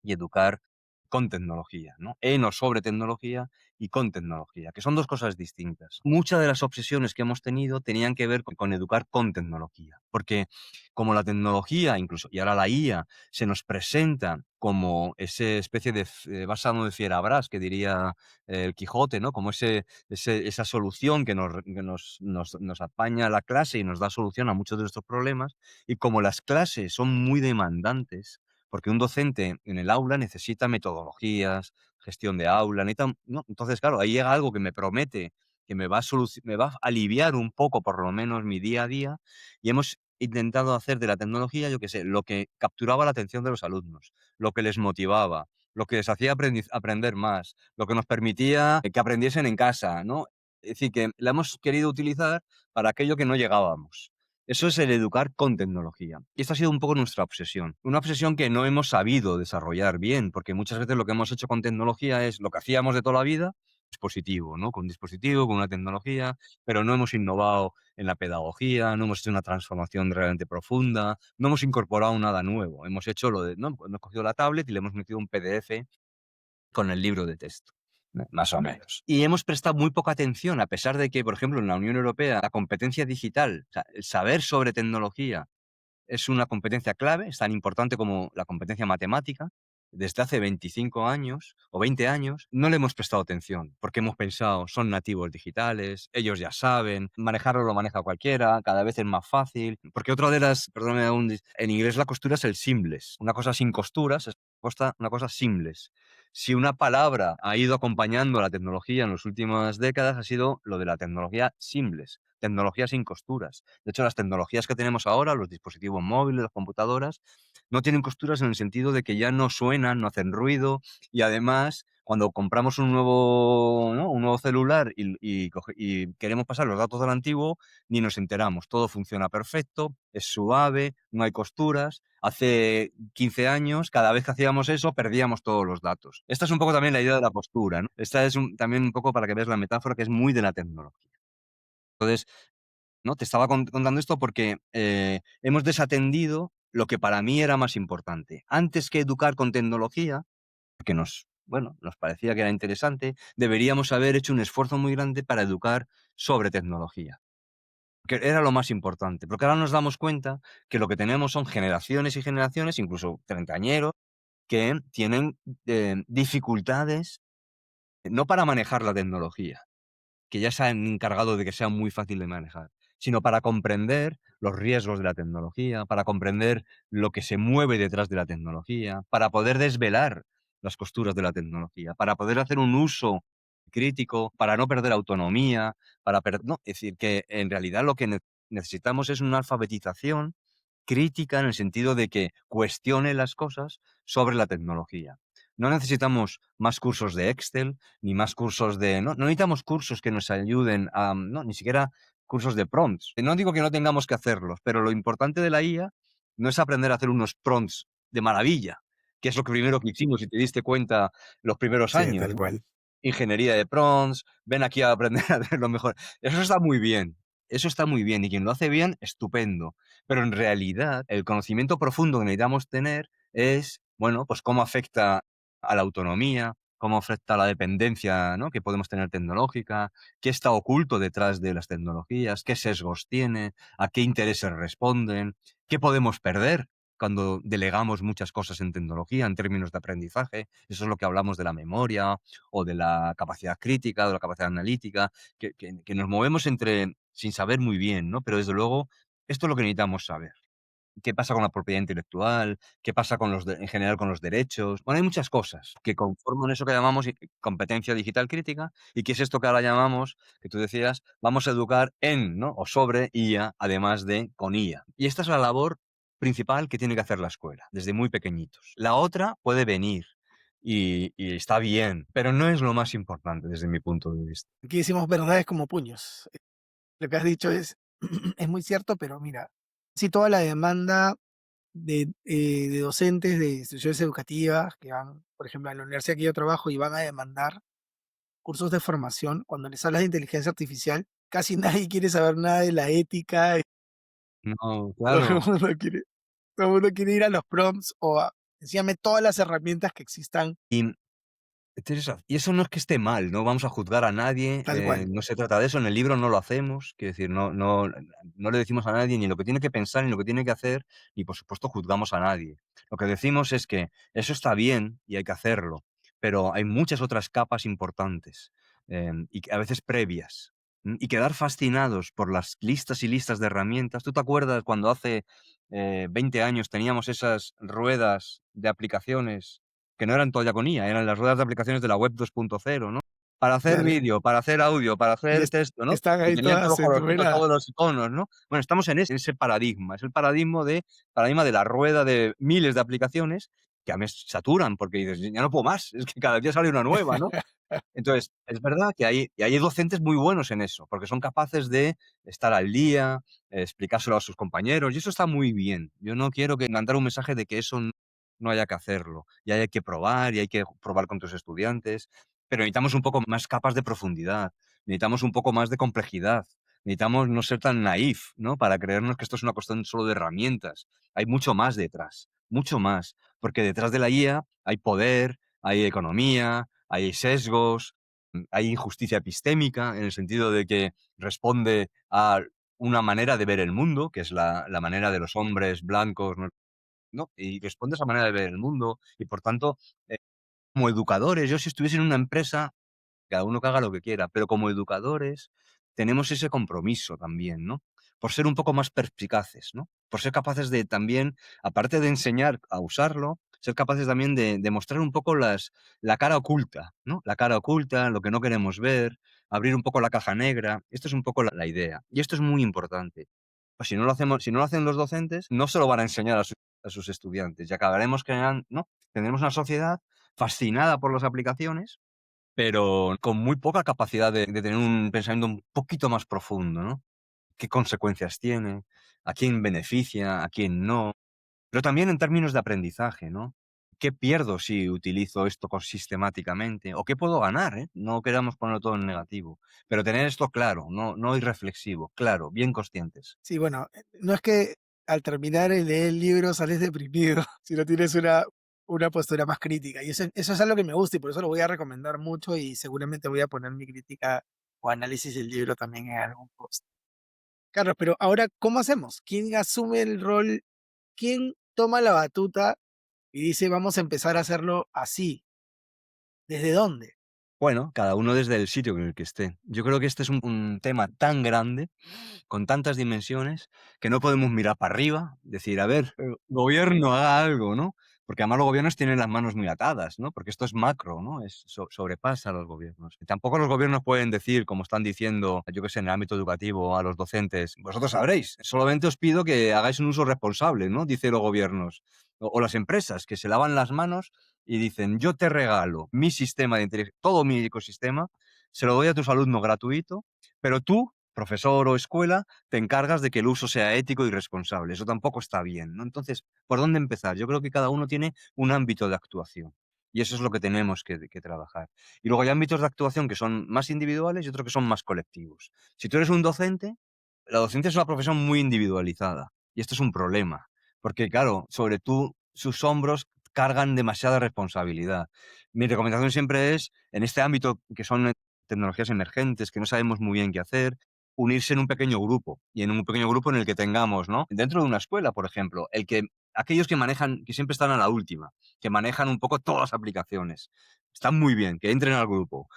y educar con tecnología, ¿no? En o sobre tecnología y con tecnología, que son dos cosas distintas. Muchas de las obsesiones que hemos tenido tenían que ver con educar con tecnología, porque como la tecnología, incluso, y ahora la IA, se nos presenta como esa especie de bálsamo de fierabrás, que diría el Quijote, ¿no? Como esa solución que nos apaña la clase y nos da solución a muchos de nuestros problemas, y como las clases son muy demandantes, porque un docente en el aula necesita metodologías, gestión de aula, necesita, ¿no? Entonces, claro, ahí llega algo que me promete que me va a aliviar un poco, por lo menos, mi día a día, y hemos intentado hacer de la tecnología, yo qué sé, lo que capturaba la atención de los alumnos, lo que les motivaba, lo que les hacía aprender más, lo que nos permitía que aprendiesen en casa, ¿no? Es decir, que la hemos querido utilizar para aquello que no llegábamos. Eso es el educar con tecnología. Y esta ha sido un poco nuestra obsesión. Una obsesión que no hemos sabido desarrollar bien, porque muchas veces lo que hemos hecho con tecnología es lo que hacíamos de toda la vida, dispositivo, ¿no? Con un dispositivo, con una tecnología, pero no hemos innovado en la pedagogía, no hemos hecho una transformación realmente profunda, no hemos incorporado nada nuevo. Hemos hecho lo de, ¿no? Hemos cogido la tablet y le hemos metido un PDF con el libro de texto. Más o menos. Y hemos prestado muy poca atención, a pesar de que, por ejemplo, en la Unión Europea, la competencia digital, o sea, el saber sobre tecnología es una competencia clave, es tan importante como la competencia matemática. Desde hace 25 años o 20 años no le hemos prestado atención, porque hemos pensado, son nativos digitales, ellos ya saben, manejarlo lo maneja cualquiera, cada vez es más fácil. Porque otra de las, perdóname, en inglés la costura es el seamless. Una cosa sin costuras es una cosa seamless. Si una palabra ha ido acompañando a la tecnología en las últimas décadas, ha sido lo de la tecnología seamless, tecnología sin costuras. De hecho, las tecnologías que tenemos ahora, los dispositivos móviles, las computadoras, no tienen costuras en el sentido de que ya no suenan, no hacen ruido y además cuando compramos un nuevo, ¿no? Un nuevo celular y queremos pasar los datos del antiguo, ni nos enteramos. Todo funciona perfecto, es suave, no hay costuras. Hace 15 años, cada vez que hacíamos eso, perdíamos todos los datos. Esta es un poco también la idea de la postura, ¿no? Esta es también un poco para que veas la metáfora que es muy de la tecnología. Entonces, ¿no? Te estaba contando esto porque hemos desatendido lo que para mí era más importante. Antes que educar con tecnología, que bueno, nos parecía que era interesante, deberíamos haber hecho un esfuerzo muy grande para educar sobre tecnología, que era lo más importante, porque ahora nos damos cuenta que lo que tenemos son generaciones y generaciones, incluso treintañeros, que tienen dificultades no para manejar la tecnología, que ya se han encargado de que sea muy fácil de manejar, sino para comprender los riesgos de la tecnología, para comprender lo que se mueve detrás de la tecnología, para poder desvelar las costuras de la tecnología, para poder hacer un uso crítico, para no perder autonomía, no, es decir, que en realidad lo que necesitamos es una alfabetización crítica en el sentido de que cuestione las cosas sobre la tecnología. No necesitamos más cursos de Excel, ni más cursos de... No necesitamos cursos que nos ayuden a... No, ni siquiera cursos de prompts. No digo que no tengamos que hacerlos, pero lo importante de la IA no es aprender a hacer unos prompts de maravilla, que es lo primero que hicimos, si te diste cuenta, los primeros Sí, años, tal ¿no? cual. Ingeniería de prompts, ven aquí a aprender a hacer lo mejor. Eso está muy bien, eso está muy bien, y quien lo hace bien, estupendo. Pero en realidad, el conocimiento profundo que necesitamos tener es, bueno, pues cómo afecta a la autonomía, cómo afecta a la dependencia, ¿no? Que podemos tener tecnológica, qué está oculto detrás de las tecnologías, qué sesgos tiene, a qué intereses responden, qué podemos perder cuando delegamos muchas cosas en tecnología en términos de aprendizaje. Eso es lo que hablamos de la memoria o de la capacidad crítica, de la capacidad analítica, que nos movemos entre sin saber muy bien, ¿no? Pero desde luego, esto es lo que necesitamos saber. ¿Qué pasa con la propiedad intelectual? ¿Qué pasa con en general con los derechos? Bueno, hay muchas cosas que conforman eso que llamamos competencia digital crítica y que es esto que ahora llamamos, que tú decías, vamos a educar en, ¿no? O sobre IA, además de con IA. Y esta es la labor principal que tiene que hacer la escuela, desde muy pequeñitos. La otra puede venir y está bien, pero no es lo más importante desde mi punto de vista. Aquí decimos verdades como puños. Lo que has dicho es, es muy cierto, pero mira, si toda la demanda de docentes de instituciones educativas que van, por ejemplo, a la universidad que yo trabajo y van a demandar cursos de formación, cuando les hablas de inteligencia artificial, casi nadie quiere saber nada de la ética, No, todo el claro. mundo quiere, todo el mundo quiere ir a los prompts o a, enséñame todas las herramientas que existan, Y y eso no es que esté mal, no vamos a juzgar a nadie, tal cual. no se trata de eso, en el libro no lo hacemos, quiero decir, no le decimos a nadie ni lo que tiene que pensar, ni lo que tiene que hacer, ni por supuesto juzgamos a nadie. Lo que decimos es que eso está bien y hay que hacerlo, pero hay muchas otras capas importantes, y que a veces previas, y quedar fascinados por las listas y listas de herramientas. ¿Tú te acuerdas cuando hace 20 años teníamos esas ruedas de aplicaciones que no eran todavía con IA, eran las ruedas de aplicaciones de la web 2.0, ¿no? Para hacer Claro. vídeo, para hacer audio, para Y hacer texto, ¿no? están Y ahí tenían todos todas los colorcitos, enumeradas. todos los iconos, ¿no? Bueno, estamos en ese paradigma, es el paradigma de la rueda de miles de aplicaciones que a mí saturan, porque dices: "Ya no puedo más, es que cada día sale una nueva", ¿no? Entonces, es verdad que hay docentes muy buenos en eso, porque son capaces de estar al día, explicárselo a sus compañeros, y eso está muy bien. Yo no quiero mandar un mensaje de que eso no haya que hacerlo, y hay que probar, y hay que probar con tus estudiantes, pero necesitamos un poco más capas de profundidad, necesitamos un poco más de complejidad, necesitamos no ser tan naif, ¿no? Para creernos que esto es una cuestión solo de herramientas. Hay mucho más detrás, mucho más, porque detrás de la guía hay poder, hay economía, hay sesgos, hay injusticia epistémica, en el sentido de que responde a una manera de ver el mundo, que es la manera de los hombres blancos, ¿no? Y responde a esa manera de ver el mundo y, por tanto, eh, como educadores, yo si estuviese en una empresa cada uno que haga lo que quiera, pero como educadores tenemos ese compromiso también, ¿no? Por ser un poco más perspicaces, ¿no? Por ser capaces de también, aparte de enseñar a usarlo, ser capaces también de mostrar un poco la cara oculta, ¿no? La cara oculta, lo que no queremos ver, abrir un poco la caja negra. Esto es un poco la idea. Y esto es muy importante. Pues si no lo hacemos, si no lo hacen los docentes, no se lo van a enseñar a sus estudiantes y acabaremos creando, ¿no? Tendremos una sociedad fascinada por las aplicaciones, pero con muy poca capacidad de tener un pensamiento un poquito más profundo, ¿no? ¿Qué consecuencias tiene? ¿A quién beneficia? ¿A quién no? Pero también en términos de aprendizaje, ¿no? ¿Qué pierdo si utilizo esto sistemáticamente? ¿O qué puedo ganar, eh? No queramos ponerlo todo en negativo, pero tener esto claro, no irreflexivo, claro, bien conscientes. Sí, bueno, no es que al terminar de leer el libro sales deprimido, si no tienes una postura más crítica. Y eso es algo que me gusta y por eso lo voy a recomendar mucho y seguramente voy a poner mi crítica o análisis del libro también en algún post. Carlos, pero ahora, ¿cómo hacemos? ¿Quién asume el rol? ¿Quién toma la batuta y dice, vamos a empezar a hacerlo así? ¿Desde dónde? Bueno, cada uno desde el sitio en el que esté. Yo creo que este es un tema tan grande, con tantas dimensiones, que no podemos mirar para arriba, decir, a ver, gobierno, haga algo, ¿no? Porque además los gobiernos tienen las manos muy atadas, ¿no? Porque esto es macro, ¿no? Sobrepasa a los gobiernos. Y tampoco los gobiernos pueden decir, como están diciendo, yo que sé, en el ámbito educativo, a los docentes, vosotros sabréis, solamente os pido que hagáis un uso responsable, ¿no? Dice los gobiernos. O las empresas que se lavan las manos y dicen, yo te regalo mi sistema de inteligencia, todo mi ecosistema, se lo doy a tus alumnos gratuito, pero tú, profesor o escuela, te encargas de que el uso sea ético y responsable. Eso tampoco está bien, ¿no? Entonces, ¿por dónde empezar? Yo creo que cada uno tiene un ámbito de actuación. Y eso es lo que tenemos que trabajar. Y luego hay ámbitos de actuación que son más individuales y otros que son más colectivos. Si tú eres un docente, la docencia es una profesión muy individualizada. Y esto es un problema. Porque, claro, sobre sus hombros cargan demasiada responsabilidad. Mi recomendación siempre es, en este ámbito que son tecnologías emergentes, que no sabemos muy bien qué hacer, unirse en un pequeño grupo y en un pequeño grupo en el que tengamos, ¿no? Dentro de una escuela, por ejemplo, aquellos que manejan, que siempre están a la última, que manejan un poco todas las aplicaciones. Están muy bien, que entren al grupo.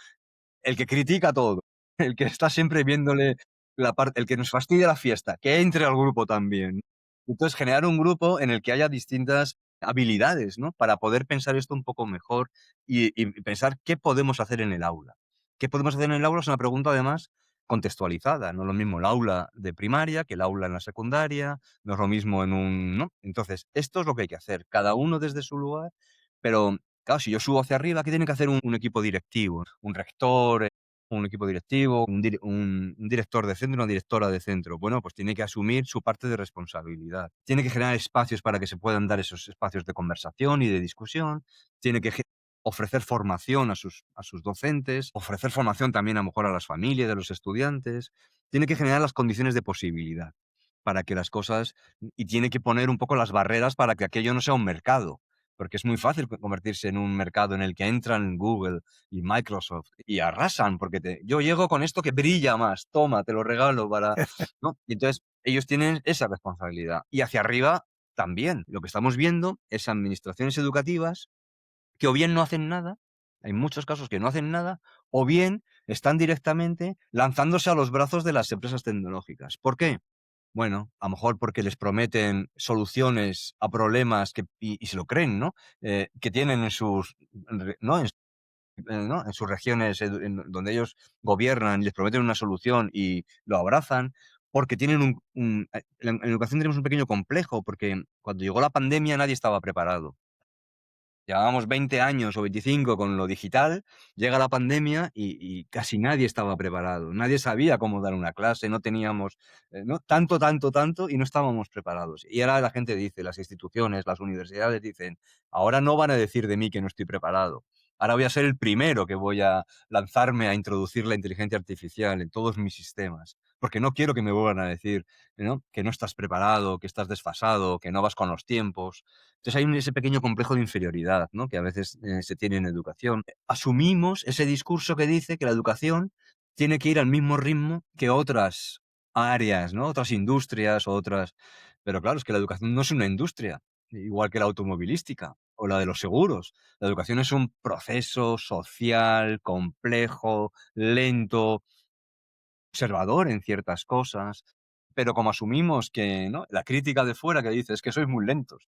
El que critica todo, el que está siempre viéndole la parte, el que nos fastidia la fiesta, que entre al grupo también. Entonces, generar un grupo en el que haya distintas habilidades, ¿no? Para poder pensar esto un poco mejor y pensar qué podemos hacer en el aula. ¿Qué podemos hacer en el aula? Es una pregunta, además, contextualizada. No es lo mismo el aula de primaria que el aula en la secundaria, no es lo mismo en un, ¿no? Entonces, esto es lo que hay que hacer, cada uno desde su lugar, pero claro, si yo subo hacia arriba, ¿qué tiene que hacer un equipo directivo? Un rector, un equipo directivo, un director de centro, una directora de centro. Bueno, pues tiene que asumir su parte de responsabilidad. Tiene que generar espacios para que se puedan dar esos espacios de conversación y de discusión. Tiene que ofrecer formación a sus docentes, ofrecer formación también a lo mejor a las familias de los estudiantes. Tiene que generar las condiciones de posibilidad para que las cosas y tiene que poner un poco las barreras para que aquello no sea un mercado, porque es muy fácil convertirse en un mercado en el que entran Google y Microsoft y arrasan, porque yo llego con esto que brilla más, toma, te lo regalo para, ¿no? Y entonces ellos tienen esa responsabilidad. Y hacia arriba también. Lo que estamos viendo es administraciones educativas que o bien no hacen nada, hay muchos casos que no hacen nada, o bien están directamente lanzándose a los brazos de las empresas tecnológicas. ¿Por qué? Bueno, a lo mejor porque les prometen soluciones a problemas y se lo creen, ¿no? Que tienen en sus, ¿no? ¿no? En sus regiones donde ellos gobiernan y les prometen una solución y lo abrazan, porque tienen en educación tenemos un pequeño complejo, porque cuando llegó la pandemia nadie estaba preparado. Llevábamos 20 años o 25 con lo digital, llega la pandemia y casi nadie estaba preparado. Nadie sabía cómo dar una clase, no teníamos, ¿no? Tanto, y no estábamos preparados. Y ahora la gente dice, las instituciones, las universidades dicen, ahora no van a decir de mí que no estoy preparado. Ahora voy a ser el primero que voy a lanzarme a introducir la inteligencia artificial en todos mis sistemas, porque no quiero que me vuelvan a decir, ¿no? Que no estás preparado, que estás desfasado, que no vas con los tiempos. Entonces hay ese pequeño complejo de inferioridad, ¿no? Que a veces se tiene en educación. Asumimos ese discurso que dice que la educación tiene que ir al mismo ritmo que otras áreas, ¿no? Otras industrias o otras. Pero claro, es que la educación no es una industria, igual que la automovilística o la de los seguros. La educación es un proceso social, complejo, lento, observador en ciertas cosas. Pero como asumimos que, ¿no? La crítica de fuera que dice es que sois muy lentos,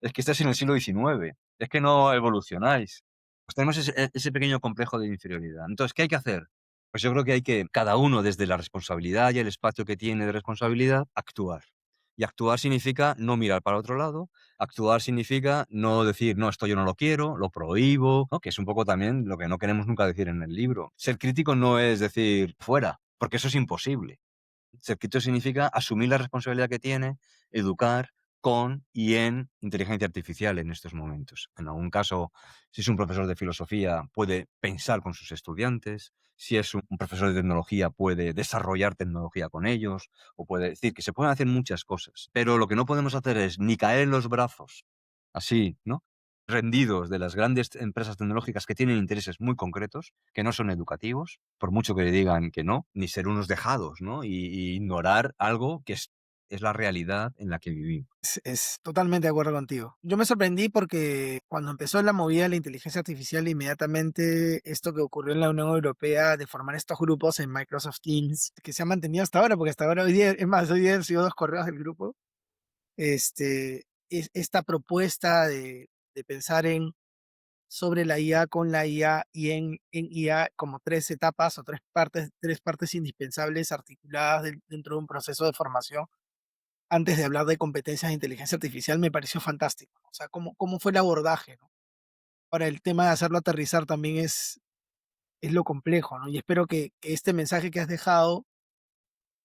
es que estáis en el siglo XIX, es que no evolucionáis. Pues tenemos ese pequeño complejo de inferioridad. Entonces, ¿qué hay que hacer? Pues yo creo que hay que, cada uno desde la responsabilidad y el espacio que tiene de responsabilidad, actuar. Y actuar significa no mirar para otro lado, actuar significa no decir, no, esto yo no lo quiero, lo prohíbo, ¿no? Que es un poco también lo que no queremos nunca decir en el libro. Ser crítico no es decir fuera, porque eso es imposible. Ser crítico significa asumir la responsabilidad que tiene, educar con y en inteligencia artificial en estos momentos. En algún caso, si es un profesor de filosofía, puede pensar con sus estudiantes. Si es un profesor de tecnología, puede desarrollar tecnología con ellos, o puede decir que se pueden hacer muchas cosas. Pero lo que no podemos hacer es ni caer en los brazos, así, ¿no? Rendidos de las grandes empresas tecnológicas que tienen intereses muy concretos, que no son educativos, por mucho que le digan que no, ni ser unos dejados, ¿no? Y ignorar algo que es la realidad en la que vivimos. Es totalmente de acuerdo contigo. Yo me sorprendí porque cuando empezó la movida de la inteligencia artificial, inmediatamente esto que ocurrió en la Unión Europea de formar estos grupos en Microsoft Teams, que se ha mantenido hasta ahora, porque hasta ahora hoy día, es más, hoy día han sido 2 correos del grupo, es esta propuesta de pensar en sobre la IA con la IA y en IA como 3 etapas o 3 partes indispensables articuladas dentro de un proceso de formación antes de hablar de competencias de inteligencia artificial me pareció fantástico. O sea, cómo fue el abordaje, ¿no? Ahora, el tema de hacerlo aterrizar también es lo complejo, ¿no? Y espero que este mensaje que has dejado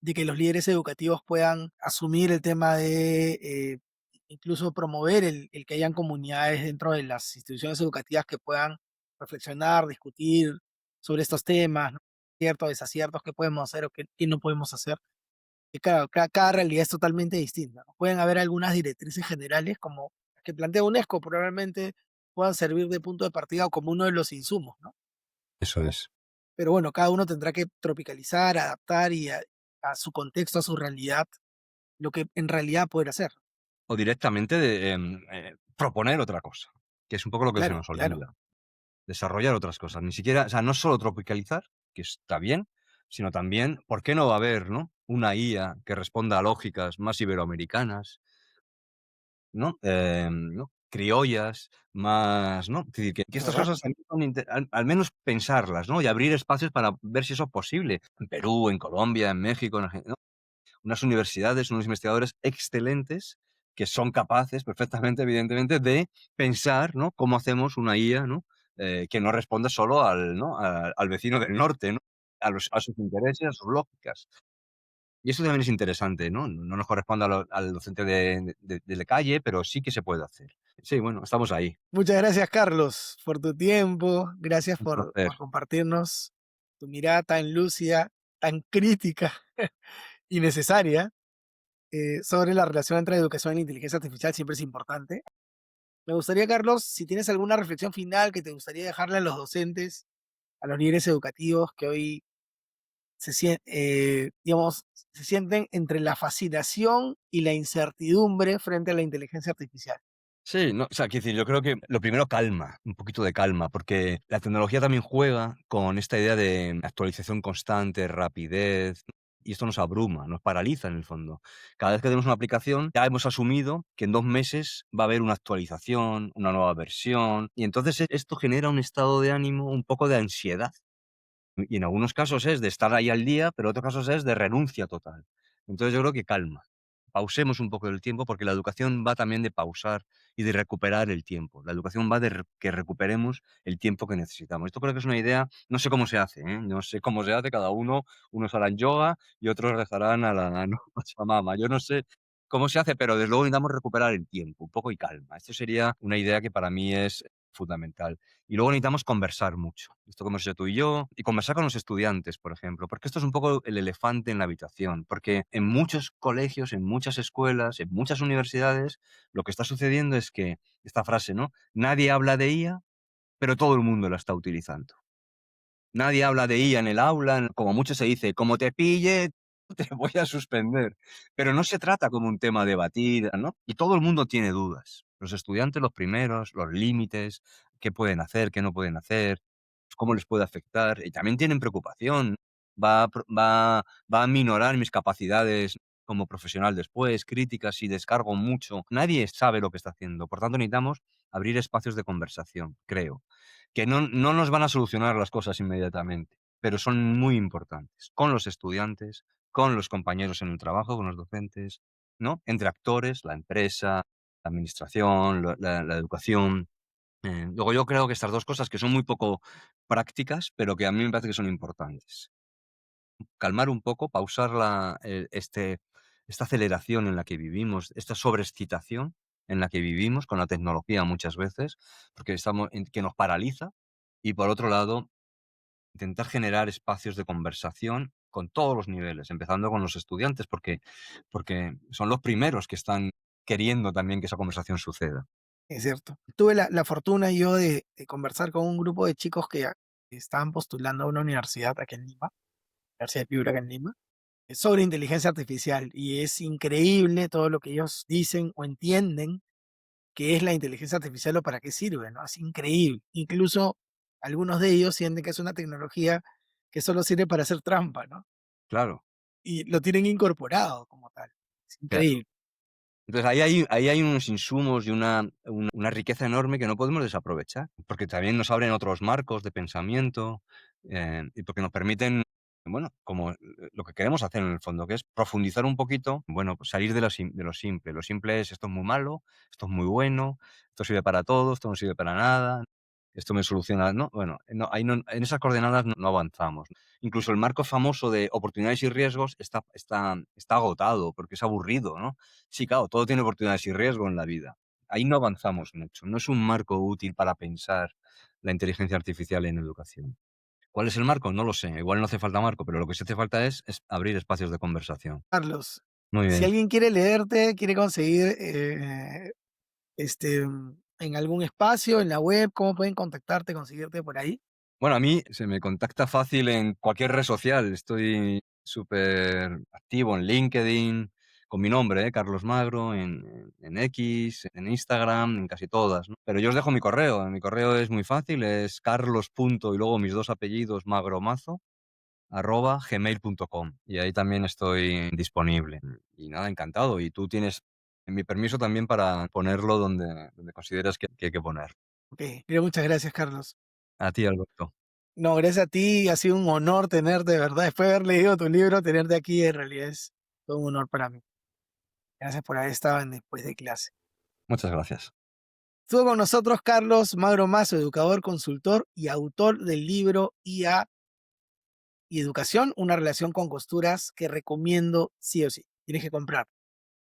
de que los líderes educativos puedan asumir el tema de incluso promover el que hayan comunidades dentro de las instituciones educativas que puedan reflexionar, discutir sobre estos temas, ¿no? Ciertos desaciertos que podemos hacer o qué no podemos hacer. Y claro, cada realidad es totalmente distinta, ¿no? Pueden haber algunas directrices generales como las que plantea UNESCO, probablemente puedan servir de punto de partida o como uno de los insumos, ¿no? Eso es. Pero bueno, cada uno tendrá que tropicalizar, adaptar y a su contexto, a su realidad, lo que en realidad poder hacer. O directamente proponer otra cosa, que es un poco lo que se Claro, nos claro, olvida. Desarrollar otras cosas. Ni siquiera, o sea, no solo tropicalizar, que está bien, sino también, ¿por qué no va a haber, ¿no? Una IA que responda a lógicas más iberoamericanas, ¿no? ¿No? Criollas, más, ¿no? Es decir, que es estas verdad. cosas también son al menos pensarlas, ¿no? Y abrir espacios para ver si eso es posible. En Perú, en Colombia, en México, en Argentina, unas universidades, unos investigadores excelentes que son capaces perfectamente, evidentemente, de pensar, ¿no? Cómo hacemos una IA, ¿no? Que no responda solo al, ¿no? Al vecino del norte, ¿no? A sus intereses, a sus lógicas. Y eso también es interesante, ¿no? No nos corresponde al docente de la calle, pero sí que se puede hacer. Sí, bueno, estamos ahí. Muchas gracias, Carlos, por tu tiempo. Gracias Un placer. por compartirnos tu mirada tan lúcida, tan crítica y necesaria sobre la relación entre educación e inteligencia artificial. Siempre es importante. Me gustaría, Carlos, si tienes alguna reflexión final que te gustaría dejarle a los docentes, a los líderes educativos que hoy digamos, se sienten entre la fascinación y la incertidumbre frente a la inteligencia artificial. Sí, no, o sea, quiero decir, yo creo que lo primero, calma, un poquito de calma, porque la tecnología también juega con esta idea de actualización constante, rapidez, y esto nos abruma, nos paraliza en el fondo. Cada vez que tenemos una aplicación, ya hemos asumido que en 2 meses va a haber una actualización, una nueva versión, y entonces esto genera un estado de ánimo, un poco de ansiedad. Y en algunos casos es de estar ahí al día, pero en otros casos es de renuncia total. Entonces yo creo que calma. Pausemos un poco el tiempo porque la educación va también de pausar y de recuperar el tiempo. La educación va de que recuperemos el tiempo que necesitamos. Esto creo que es una idea, no sé cómo se hace, ¿eh? No sé cómo se hace, cada uno, unos harán yoga y otros rezarán a la ¿no? Pachamama. Yo no sé cómo se hace, pero desde luego necesitamos recuperar el tiempo, un poco y calma. Esto sería una idea que para mí es fundamental. Y luego necesitamos conversar mucho. Esto que hemos hecho tú y yo, y conversar con los estudiantes, por ejemplo, porque esto es un poco el elefante en la habitación, porque en muchos colegios, en muchas escuelas, en muchas universidades, lo que está sucediendo es que, esta frase, ¿no? Nadie habla de IA, pero todo el mundo la está utilizando. Nadie habla de IA en el aula, como mucho se dice, como te pille, te voy a suspender. Pero no se trata como un tema a debatir, ¿no? Y todo el mundo tiene dudas. Los estudiantes los primeros, los límites, qué pueden hacer, qué no pueden hacer, cómo les puede afectar. Y también tienen preocupación. Va a minorar mis capacidades como profesional después, críticas si descargo mucho. Nadie sabe lo que está haciendo. Por tanto, necesitamos abrir espacios de conversación, creo que no nos van a solucionar las cosas inmediatamente, pero son muy importantes, con los estudiantes, con los compañeros en el trabajo, con los docentes. ¿no? Entre actores, la empresa, la administración, la educación. Luego yo creo que estas 2 cosas que son muy poco prácticas, pero que a mí me parece que son importantes. Calmar un poco, pausar esta aceleración en la que vivimos, esta sobreexcitación en la que vivimos con la tecnología muchas veces, porque que nos paraliza. Y por otro lado, intentar generar espacios de conversación con todos los niveles, empezando con los estudiantes, porque son los primeros que están queriendo también que esa conversación suceda. Es cierto. Tuve la fortuna yo de conversar con un grupo de chicos que estaban postulando a una universidad aquí en Lima, Universidad de Piura acá en Lima, sobre inteligencia artificial. Y es increíble todo lo que ellos dicen o entienden qué es la inteligencia artificial o para qué sirve, ¿no? Es increíble. Incluso algunos de ellos sienten que es una tecnología que solo sirve para hacer trampa, ¿no? Claro. Y lo tienen incorporado como tal. Es Claro. increíble. Entonces, ahí hay unos insumos y una riqueza enorme que no podemos desaprovechar, porque también nos abren otros marcos de pensamiento, y porque nos permiten, bueno, como lo que queremos hacer en el fondo, que es profundizar un poquito, bueno, pues salir de lo simple. Lo simple es: esto es muy malo, esto es muy bueno, esto sirve para todo, esto no sirve para nada, esto me soluciona, ¿no? Bueno, no, ahí no, en esas coordenadas no avanzamos. Incluso el marco famoso de oportunidades y riesgos está agotado, porque es aburrido, ¿no? Sí, claro, todo tiene oportunidades y riesgo en la vida. Ahí no avanzamos mucho. No es un marco útil para pensar la inteligencia artificial en educación. ¿Cuál es el marco? No lo sé. Igual no hace falta marco, pero lo que sí hace falta es abrir espacios de conversación. Carlos, Muy si bien. alguien quiere leerte, quiere conseguir en algún espacio, en la web, ¿cómo pueden contactarte, conseguirte por ahí? Bueno, a mí se me contacta fácil en cualquier red social. Estoy súper activo en LinkedIn, con mi nombre, Carlos Magro, en X, en Instagram, en casi todas, ¿no? Pero yo os dejo mi correo. Mi correo es muy fácil, es carlos punto y luego mis 2 apellidos, magromazo, @gmail.com. Y ahí también estoy disponible. Y nada, encantado. Y tú tienes mi permiso también para ponerlo donde consideres que hay que poner. Ok, mira, muchas gracias, Carlos. A ti, Alberto. No, gracias a ti, ha sido un honor tenerte, de verdad. Después de haber leído tu libro, tenerte aquí en realidad es todo un honor para mí. Gracias por haber estado en Después de Clase. Muchas gracias. Estuvo con nosotros Carlos Magro Mazo, educador, consultor y autor del libro IA y Educación, una relación con costuras que recomiendo sí o sí. Tienes que comprar.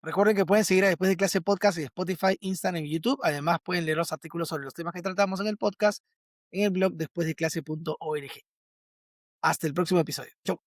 Recuerden que pueden seguir a Después de Clase Podcast en Spotify, Instagram y YouTube. Además, pueden leer los artículos sobre los temas que tratamos en el podcast en el blog despuesdeclase.org. Hasta el próximo episodio. Chau.